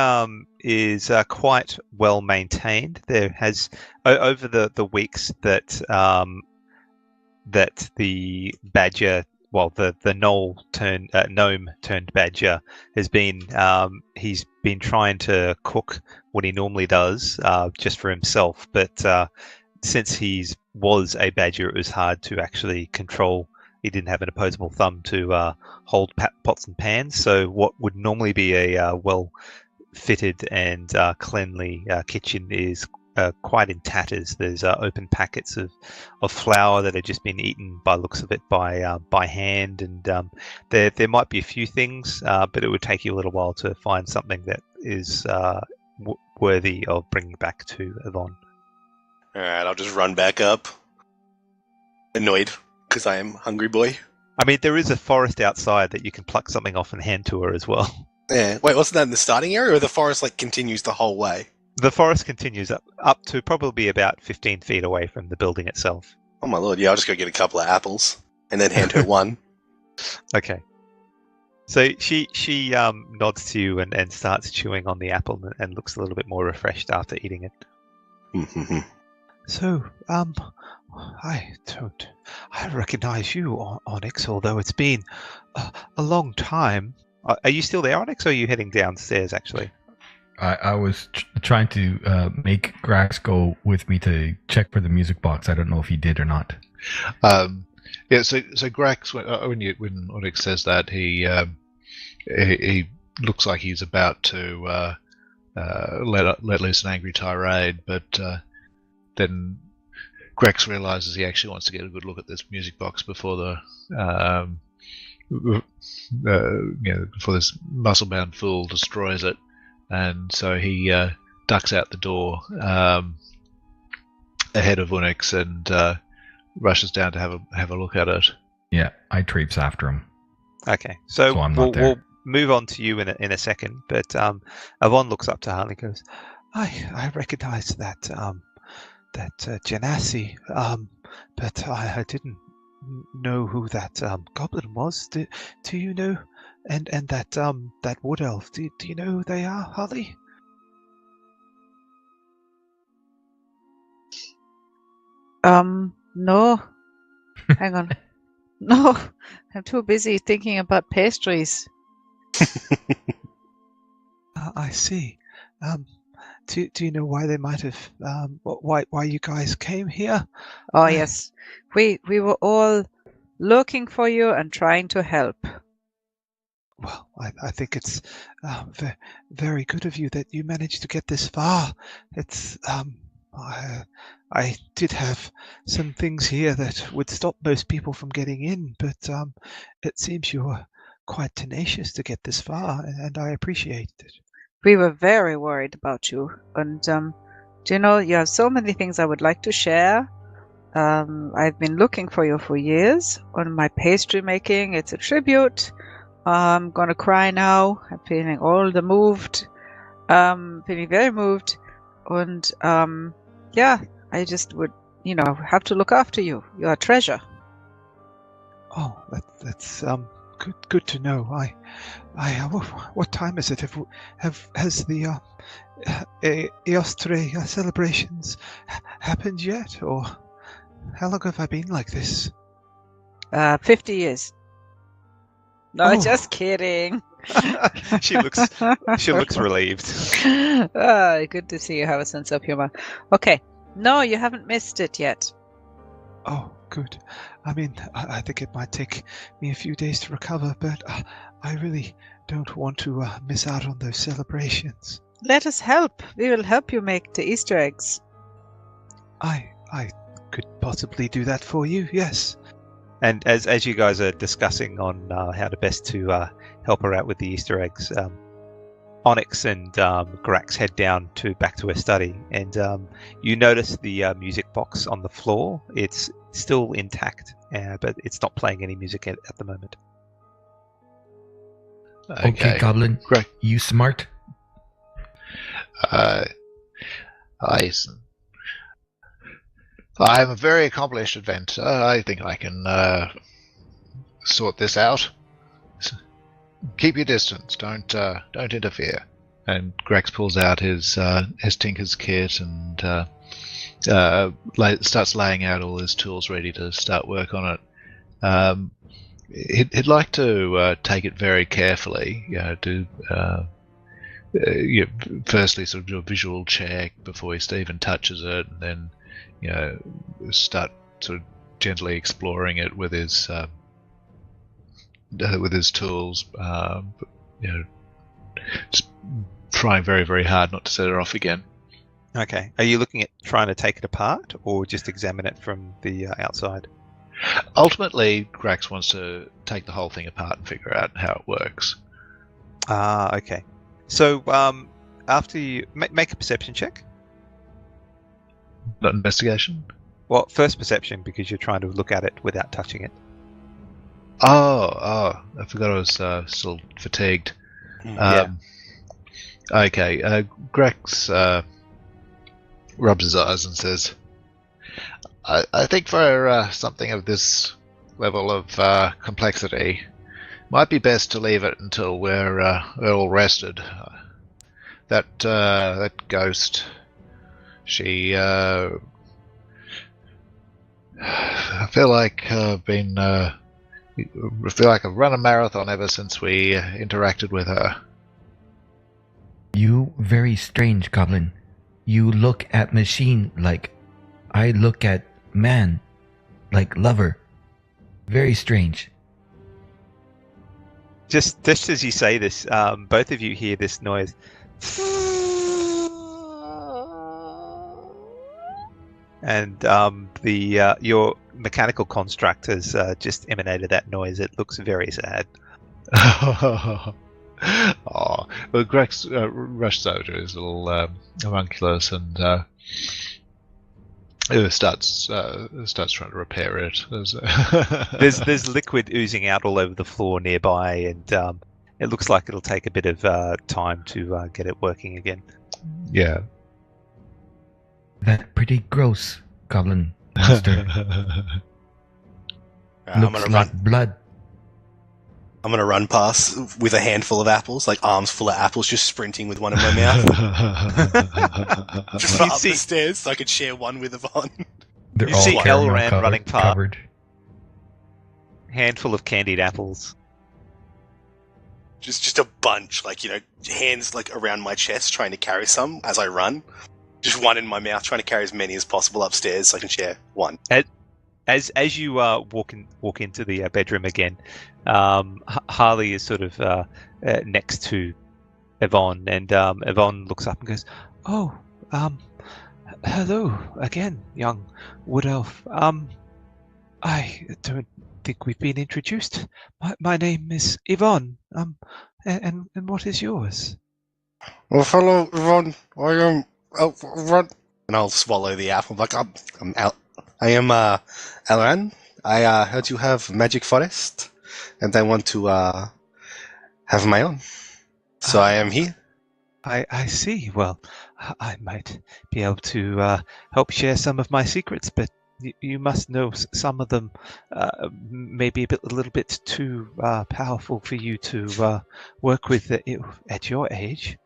is quite well maintained. There has over the weeks that the badger, well, the gnome turned badger has been he's been trying to cook what he normally does just for himself, but since he was a badger, it was hard to actually control. He didn't have an opposable thumb to hold pots and pans, so what would normally be a well-fitted and cleanly kitchen is quite in tatters. There's open packets of flour that have just been eaten by looks of it by hand, and there might be a few things, but it would take you a little while to find something that is worthy of bringing back to Yvonne. Alright, I'll just run back up. Annoyed, because I am hungry boy. I mean, there is a forest outside that you can pluck something off and hand to her as well. Yeah. Wait, wasn't that in the starting area, or the forest continues the whole way? The forest continues up to probably about 15 feet away from the building itself. Oh my lord, yeah, I'll just go get a couple of apples, and then hand her one. Okay. So she nods to you and starts chewing on the apple and looks a little bit more refreshed after eating it. So, I recognize you, Onyx, although it's been a long time. Are you still there, Onyx, or are you heading downstairs, actually? I was trying to make Grax go with me to check for the music box. I don't know if he did or not. Yeah, so Grax, when Onyx says that, he looks like he's about to let loose an angry tirade, but then Grax realizes he actually wants to get a good look at this music box before before this muscle-bound fool destroys it, and so he ducks out the door ahead of Onyx and rushes down to have a look at it. Yeah, I traipse after him. Okay, so I'm not there. we'll move on to you in a second, but Yvonne looks up to Harley and goes, I recognize that Genasi, but I didn't know who that goblin was. Do you know? And that wood elf. Do you know who they are, Holly? No. Hang on. No, I'm too busy thinking about pastries. I see. Do you know why they might have? Why you guys came here? Oh, yes. We were all looking for you and trying to help. Well, I think it's very good of you that you managed to get this far. It's I did have some things here that would stop most people from getting in, but it seems you were quite tenacious to get this far, and I appreciate it. We were very worried about you. And do you know, you have so many things I would like to share. I've been looking for you for years on my pastry making. It's a tribute. I'm gonna cry now. I'm feeling all the moved. Feeling very moved. And yeah, I just would, have to look after you. You're a treasure. Oh, that's good to know. What time is it? Has the Eostre celebrations happened yet, or how long have I been like this? 50 years. No, Oh. just kidding. She looks relieved. Good to see you have a sense of humor. Okay, no, you haven't missed it yet. Oh, good. I mean, I think it might take me a few days to recover, but I really don't want to miss out on those celebrations. Let us help. We will help you make the Easter eggs. I could possibly do that for you, yes. And as you guys are discussing on how to best to help her out with the Easter eggs, Onyx and Grax head down back to her study, and you notice the music box on the floor. It's still intact, but it's not playing any music at the moment. Okay, Goblin. Great. You smart? I'm a very accomplished inventor. I think I can sort this out. Keep your distance. Don't interfere. And Grex pulls out his tinker's kit and starts laying out all his tools ready to start work on it. He'd like to take it very carefully. Firstly, sort of do a visual check before he even touches it, and then start sort of gently exploring it with his tools. Just trying very, very hard not to set it off again. Okay. Are you looking at trying to take it apart, or just examine it from the outside? Ultimately, Grax wants to take the whole thing apart and figure out how it works. Okay. So after you make a perception check. Not investigation? Well, first perception, because you're trying to look at it without touching it. Oh, I forgot I was still fatigued. Yeah. Okay, Grex rubs his eyes and says, I think for something of this level of complexity, might be best to leave it until we're all rested. That ghost, she... I feel like I've run a marathon ever since we interacted with her. You very strange, Goblin. You look at machine like I look at man, like lover. Very strange. Just as you say this, both of you hear this noise. And your mechanical construct has just emanated that noise. It looks very sad. Oh, well, Grex rushes over to his little homunculus and starts trying to repair it. There's liquid oozing out all over the floor nearby, and it looks like it'll take a bit of time to get it working again. Yeah. That pretty gross goblin monster. I'm Looks gonna like run. blood. I'm gonna run past with a handful of apples, like arms full of apples, just sprinting with one in my mouth. Just You up see- the stairs so I could share one with Yvonne. They're You all see caramel Elran running past. covered. Handful of candied apples. Just a bunch, like, hands like around my chest trying to carry some as I run. Just one in my mouth, trying to carry as many as possible upstairs so I can share one. As you walk into the bedroom again, Harley is sort of next to Yvonne, and Yvonne looks up and goes, "Oh, hello again, young wood elf. I don't think we've been introduced. My name is Yvonne. And what is yours?" Well, hello, Yvonne. I am run, and I'll swallow the apple. Like I'm out. I am Elran. I heard you have magic forest, and I want to have my own. So I am here. I see. Well, I might be able to help share some of my secrets, but you must know some of them may be a little bit too powerful for you to work with at your age.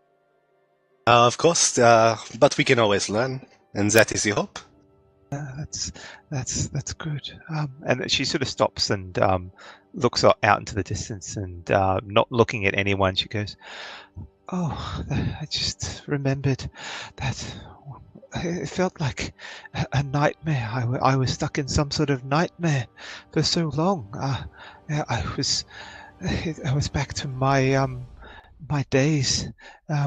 Of course, but we can always learn, and that is the hope. That's good. And she sort of stops and looks out into the distance, and not looking at anyone, she goes, "Oh, I just remembered that it felt like a nightmare. I was stuck in some sort of nightmare for so long. I was back to my days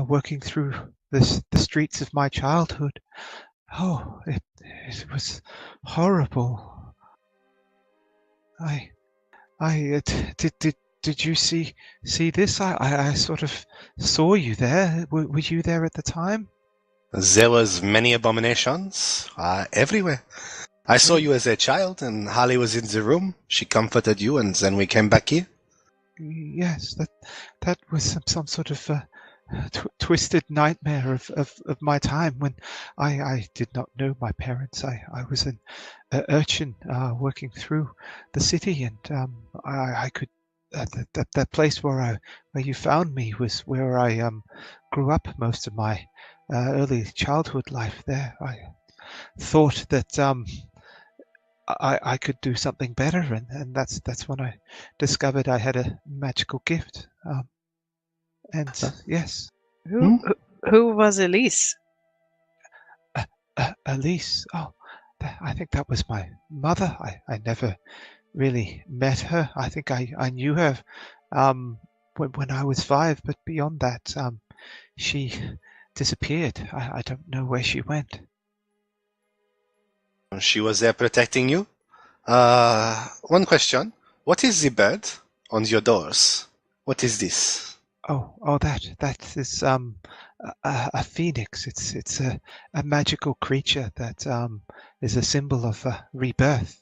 working through the streets of my childhood. Oh, it was horrible. Did you see this? I sort of saw you there. Were you there at the time?" There was many abominations everywhere. I saw you as a child, and Holly was in the room. She comforted you, and then we came back here. Yes, that was some sort of twisted nightmare of my time when I did not know my parents. I was an urchin working through the city, and I could that place where you found me was where I grew up most of my early childhood life there. I thought that I could do something better, and that's when I discovered I had a magical gift. And yes, Who was Elise? Elise. Oh, I think that was my mother. I never really met her. I think I knew her when I was 5, but beyond that, she disappeared. I don't know where she went. She was there protecting you. One question. What is the bird on your doors? What is this? Oh, that is a phoenix. It's a magical creature that is a symbol of rebirth.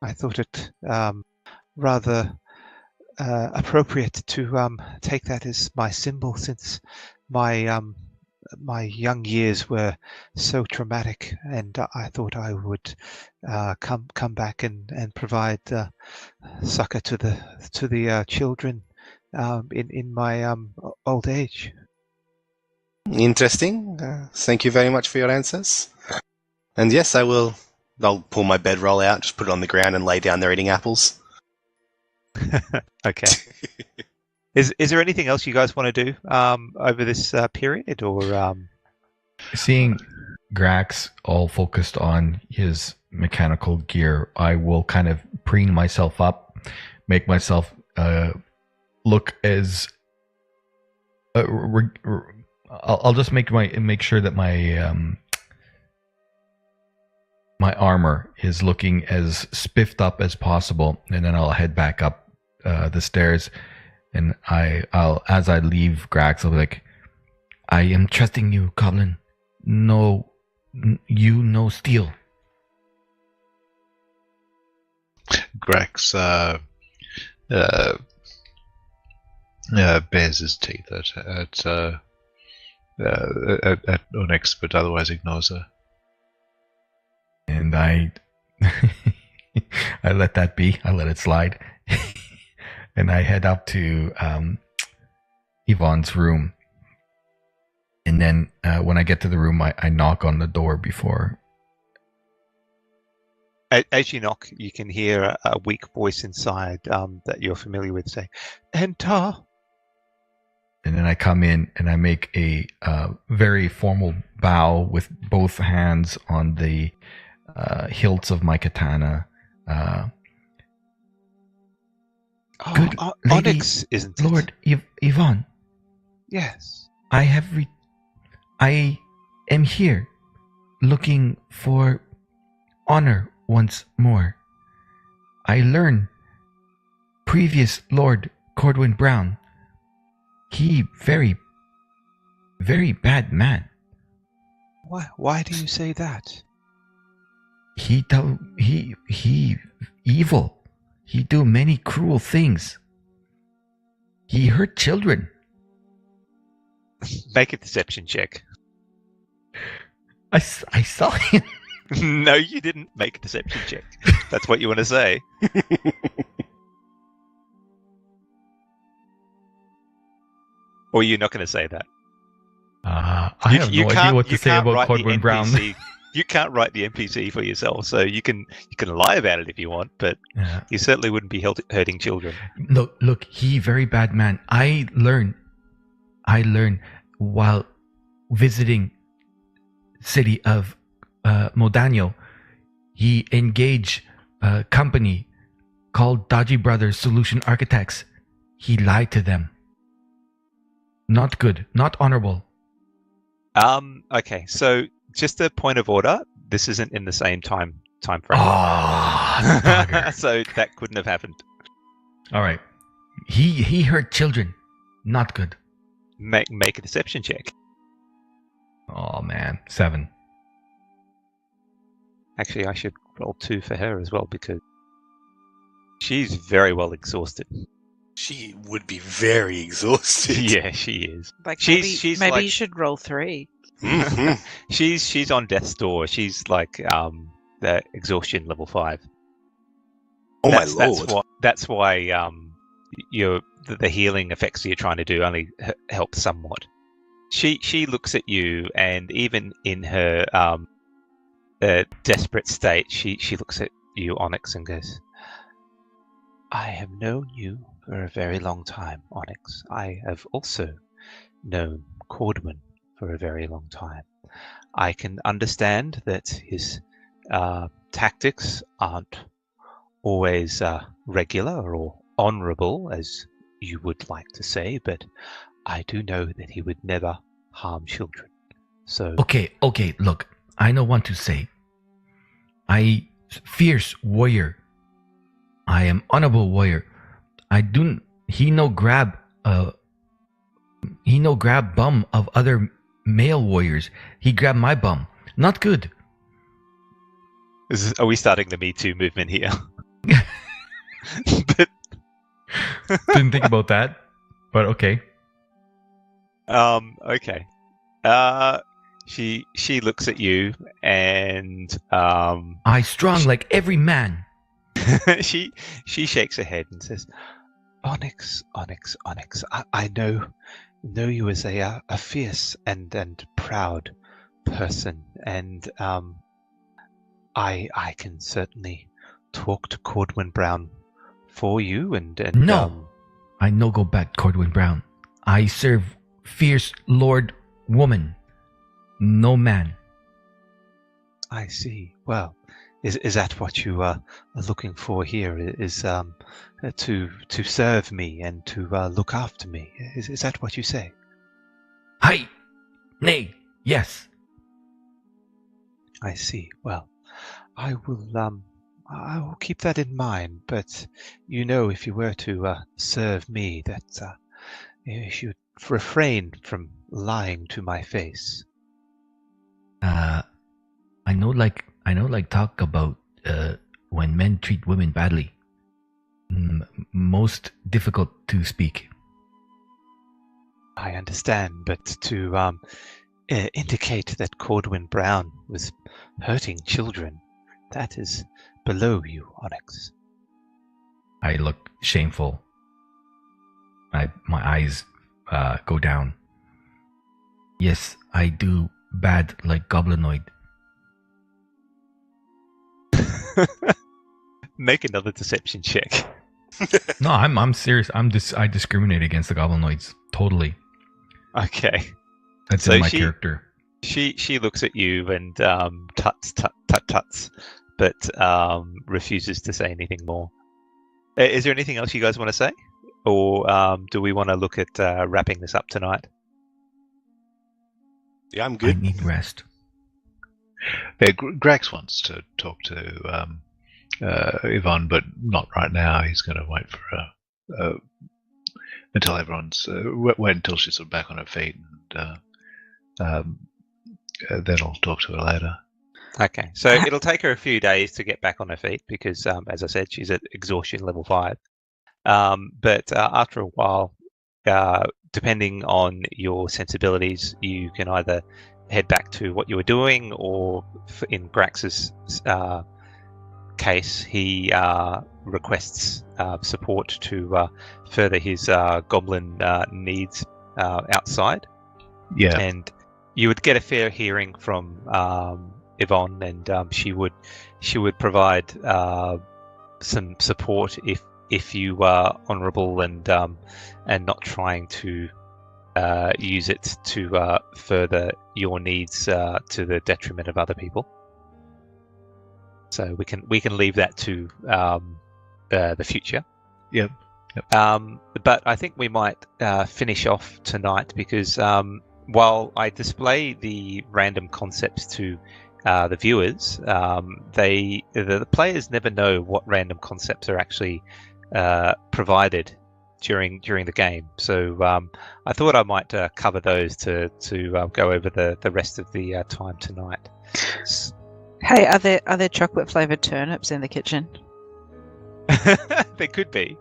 I thought it rather appropriate to take that as my symbol, since my young years were so traumatic, and I thought I would come back and provide succor to the children in my old age. Interesting. Thank you very much for your answers. And yes, I'll pull my bedroll out, just put it on the ground and lay down there eating apples. Okay. Is there anything else you guys want to do over this period, or Seeing Grax all focused on his mechanical gear, I will kind of preen myself up, make myself look as I'll just make sure that my my armor is looking as spiffed up as possible, and then I'll head back up the stairs, and I'll as I leave Grax, I'll be like, "I am trusting you, Goblin. No, you no steal." Grax bares his teeth at at Onyx, but otherwise ignores her. And I let that be. I let it slide. And I head up to Yvonne's room. And then when I get to the room, I knock on the door before. As you knock, you can hear a weak voice inside that you're familiar with say, "Enter." And then I come in and I make a very formal bow with both hands on the hilts of my katana. Good lady, Onyx, isn't it? Lord Yvonne, Yes. I am here looking for honor once more. I learn previous Lord Cordwin Brown, he very, very bad man. Why do you say that? He evil. He do many cruel things. He hurt children. Make a deception check. I saw him. No, you didn't make a deception check. That's what you want to say. Or you're not going to say that. I have no idea what to say about Cordwin Brown. You can't write the NPC for yourself, so you can lie about it if you want, but you certainly wouldn't be hurting children. Look, he very bad man. I learned while visiting city of Modano, he engaged a company called Dodgy Brothers Solution Architects. He lied to them. Not good, not honorable. Okay, so just a point of order. This isn't in the same time frame. Oh, so that couldn't have happened. All right. He hurt children. Not good. Make a deception check. Oh man, 7. Actually, I should roll 2 for her as well because she's very well exhausted. She would be very exhausted. Yeah, she is. Like She's maybe like- you should roll 3. Mhm. She's on death's door. She's like the exhaustion level 5. Oh my lord. That's why the healing effects that you're trying to do only help somewhat. She looks at you, and even in her desperate state, she looks at you, Onyx, and goes, "I have known you for a very long time, Onyx. I have also known Cordwin for a very long time. I can understand that his tactics aren't always regular or honorable, as you would like to say, but I do know that he would never harm children. So Okay, look, I know what to say. I fierce warrior. I am honorable warrior. He no grab bum of other male warriors. He grabbed my bum. Not good. are we starting the Me Too movement here? But Didn't think about that, but okay. okay. She looks at you and I strong like every man. she shakes her head and says, Onyx, I know you as a fierce and proud person, and I can certainly talk to Cordwin Brown for you and No. I no go back Cordwin Brown. I serve fierce lord woman. No man. I see. Well, is that what you are looking for here? Is to serve me and to look after me? Is that what you say? Hi. Nay. Yes. I see. Well, I will keep that in mind. But if you were to serve me, that you should refrain from lying to my face. I know like talk about when men treat women badly. Most difficult to speak. I understand, but to indicate that Cordwin Brown was hurting children, that is below you, Onyx. I look shameful. My eyes go down. Yes, I do bad like Goblinoid. Make another deception check. No, I'm serious. I discriminate against the Goblinoids totally. Okay. That's So in my she- character. She looks at you and tuts, but refuses to say anything more. Is there anything else you guys want to say? Or do we want to look at wrapping this up tonight? Yeah, I'm I good. need rest. Yeah, Grax wants to talk to Yvonne, but not right now. He's going to wait for until everyone's wait until she's sort of back on her feet, and then I'll talk to her later. Okay, so it'll take her a few days to get back on her feet because, as I said, she's at exhaustion level 5. But after a while, depending on your sensibilities, you can either head back to what you were doing, or in Grax's case, he requests support to further his goblin needs outside. Yeah, And you would get a fair hearing from Yvonne, and she would provide some support if you are honourable and not trying to use it to further your needs to the detriment of other people. So we can leave that to the future. Yep. But I think we might finish off tonight because while I display the random concepts to the viewers, the players never know what random concepts are actually provided during the game. So I thought I might cover those to go over the rest of the time tonight. Hey, are there chocolate flavored turnips in the kitchen? There could be.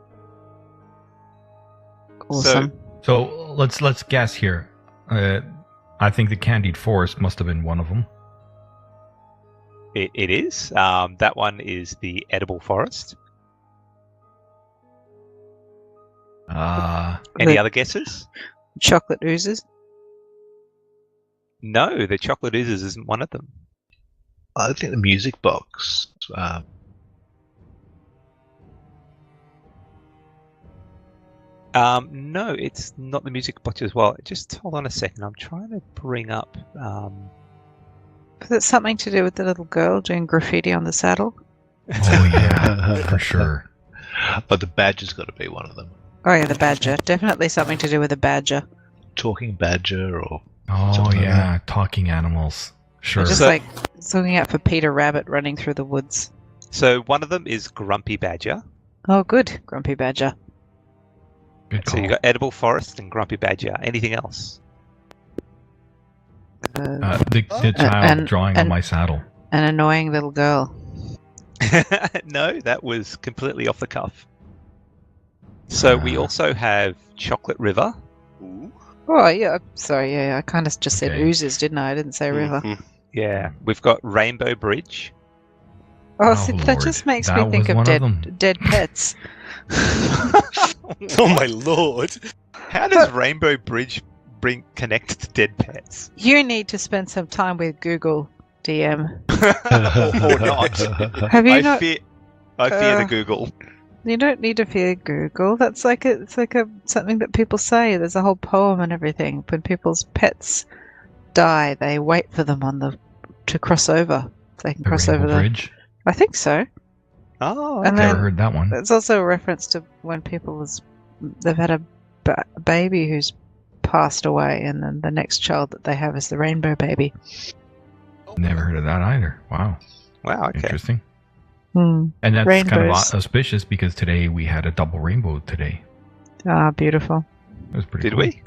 Awesome. So let's guess here. I think the candied forest must have been one of them. It is. That one is the edible forest. Any The other guesses? chocolate oozes? No, the chocolate oozes isn't one of them. I think the music box. No, it's not the music box as well. Just hold on a second. I'm trying to bring up. Was it something to do with the little girl doing graffiti on the saddle? Oh yeah, for sure. But the badger's got to be one of them. Oh yeah, the badger. Definitely something to do with a badger. Talking badger or Oh something like yeah, talking animals. Sure. Just So- like looking out for Peter Rabbit running through the woods. So one of them is Grumpy Badger. Oh, good, Grumpy Badger. Good So call. you got Edible Forest and Grumpy Badger. Anything else? The child and- drawing on and- my saddle. An annoying little girl. No, that was completely off the cuff. So we also have Chocolate River. Ooh. Oh yeah, sorry, yeah, I kind of just said Okay. oozes, didn't I? I didn't say river. Mhm. Yeah, we've got Rainbow Bridge. Oh, see, Oh, that Lord. just makes That me think was of one of them. dead pets. Oh my lord! How does Rainbow Bridge connect to dead pets? You need to spend some time with Google, DM. or not? Have you I not? fear the Google. You don't need to fear Google. It's like something that people say. There's a whole poem and everything. When people's pets die, they wait for them to cross over. So they can The cross Rainbow over the. Bridge. I think so. Oh, And okay. Never then heard that one. it's also a reference to when they've had a baby who's passed away, and then the next child that they have is the rainbow baby. Never heard of that either. Wow, Wow, okay. interesting. Hmm. And that's kind of Rainbows. auspicious because today we had a double rainbow today. Ah, beautiful. It was pretty Did cool. we?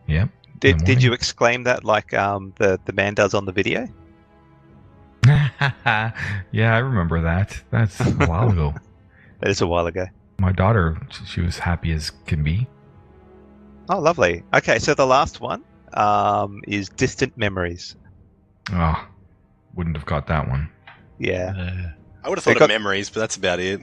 Yep. Did morning. you exclaim that like the man does on the video? Yeah, I remember that. That's a while ago. That is a while ago. My daughter, she was happy as can be. Oh, lovely. Okay, so the last one is distant memories. Oh, wouldn't have got that one. Yeah. I would have thought of memories, but that's about it.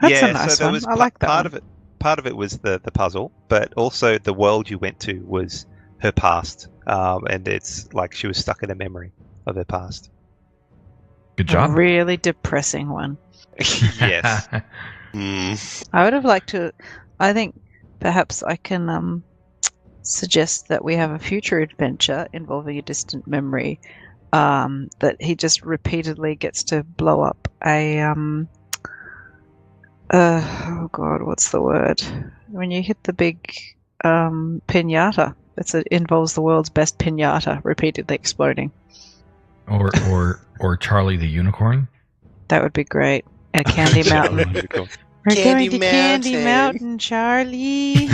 That's yeah, a nice so there one. was I like that part one. of it. Part of it was the puzzle, but also the world you went to was her past, and it's like she was stuck in a memory of her past. Good A job. really depressing one. Yes. I would have liked to. I think perhaps I can suggest that we have a future adventure involving a distant memory. That he just repeatedly gets to blow up a oh god, what's the word? When you hit the big pinata, it involves the world's best pinata repeatedly exploding. Or Charlie the Unicorn. That would be great. And a Candy Mountain. We're Candy going to Candy Mountain, Charlie.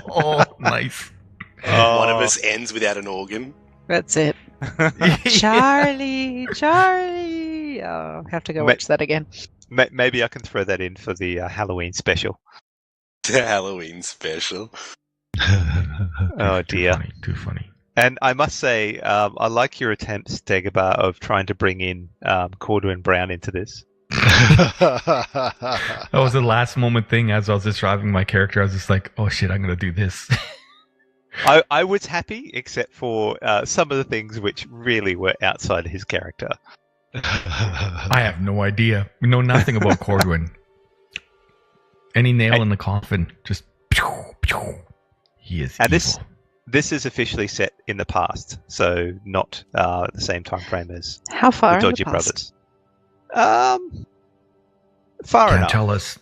Oh, nice. One of us ends without an organ. That's it. Charlie. Oh, I have to go watch that again. Maybe I can throw that in for the Halloween special. The Halloween special. Oh dear. Too funny. And I must say, I like your attempts, Dagobah, of trying to bring in Corduan Brown into this. That was a last moment thing. As I was describing my character, I was just like, "Oh shit, I'm gonna do this." I was happy, except for some of the things which really were outside his character. I have no idea. We know nothing about Corduan. Any nail in the coffin, just pew, pew. He is And evil. This is officially set in the past, so not the same time frame as How far the in the Dodgy past? Brothers. Far Can't enough. tell us.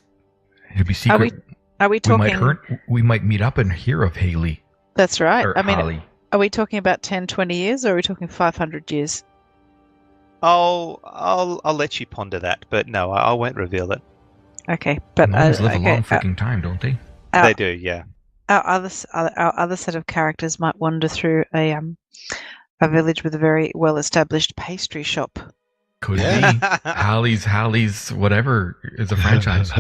It'll be secret. Are we We talking? we might meet up and hear of Haley That's right. or I mean, Holly. are we talking about 10, 20 years, or are we talking 500 years? I'll let you ponder that, but no, I won't reveal it. Okay, but Gnomes live a okay, long freaking time, don't they? They do, yeah. our other set of characters might wander through a village with a very well established pastry shop. Could Yeah. be. Hallie's whatever is a franchise.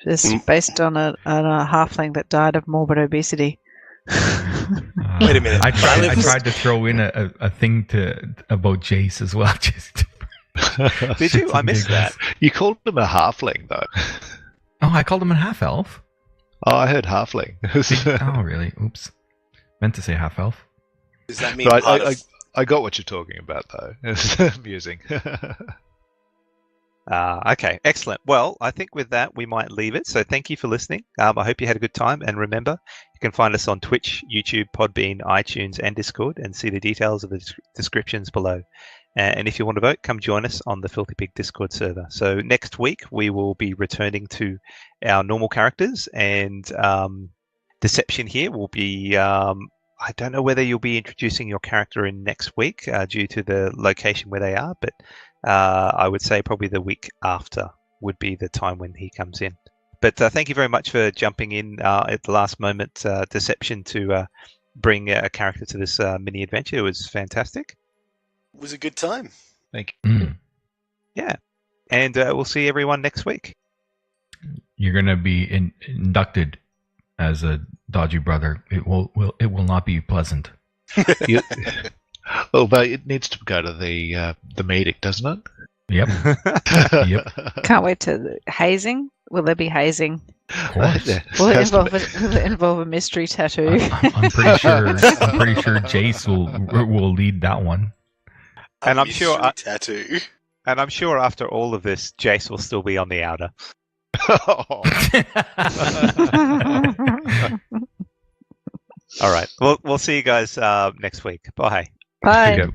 It's based on a halfling that died of morbid obesity. Wait a minute. I tried to throw in a thing about Jace as well. Just Did you? I missed that. You called him a halfling, though. Oh, I called him a half elf. Oh, I heard halfling. Oh, really? Oops. Meant to say half elf. Does that mean But part of... I got what you're talking about, though. It's amusing. Okay, excellent. Well, I think with that, we might leave it. So thank you for listening. I hope you had a good time. And remember, you can find us on Twitch, YouTube, Podbean, iTunes, and Discord, and see the details of the descriptions below. And if you want to vote, come join us on the Filthy Pig Discord server. So next week, we will be returning to our normal characters, and Deception here will be... I don't know whether you'll be introducing your character in next week due to the location where they are, but I would say probably the week after would be the time when he comes in. But thank you very much for jumping in at the last moment, Deception, to bring a character to this mini adventure. It was fantastic. It was a good time. Thank you. Mm. Yeah. And we'll see everyone next week. You're gonna be inducted as a dodgy brother. It will not be pleasant. Well, but it needs to go to the meeting, doesn't it? Yep. Yep. Can't wait to hazing. Will there be hazing? Of course. Will it involve a mystery tattoo? I'm pretty sure. I'm pretty sure Jace will lead that one. And I'm sure tattoo. And I'm sure after all of this, Jace will still be on the outer. All right. We'll see you guys next week. Bye. Bye. Check it out.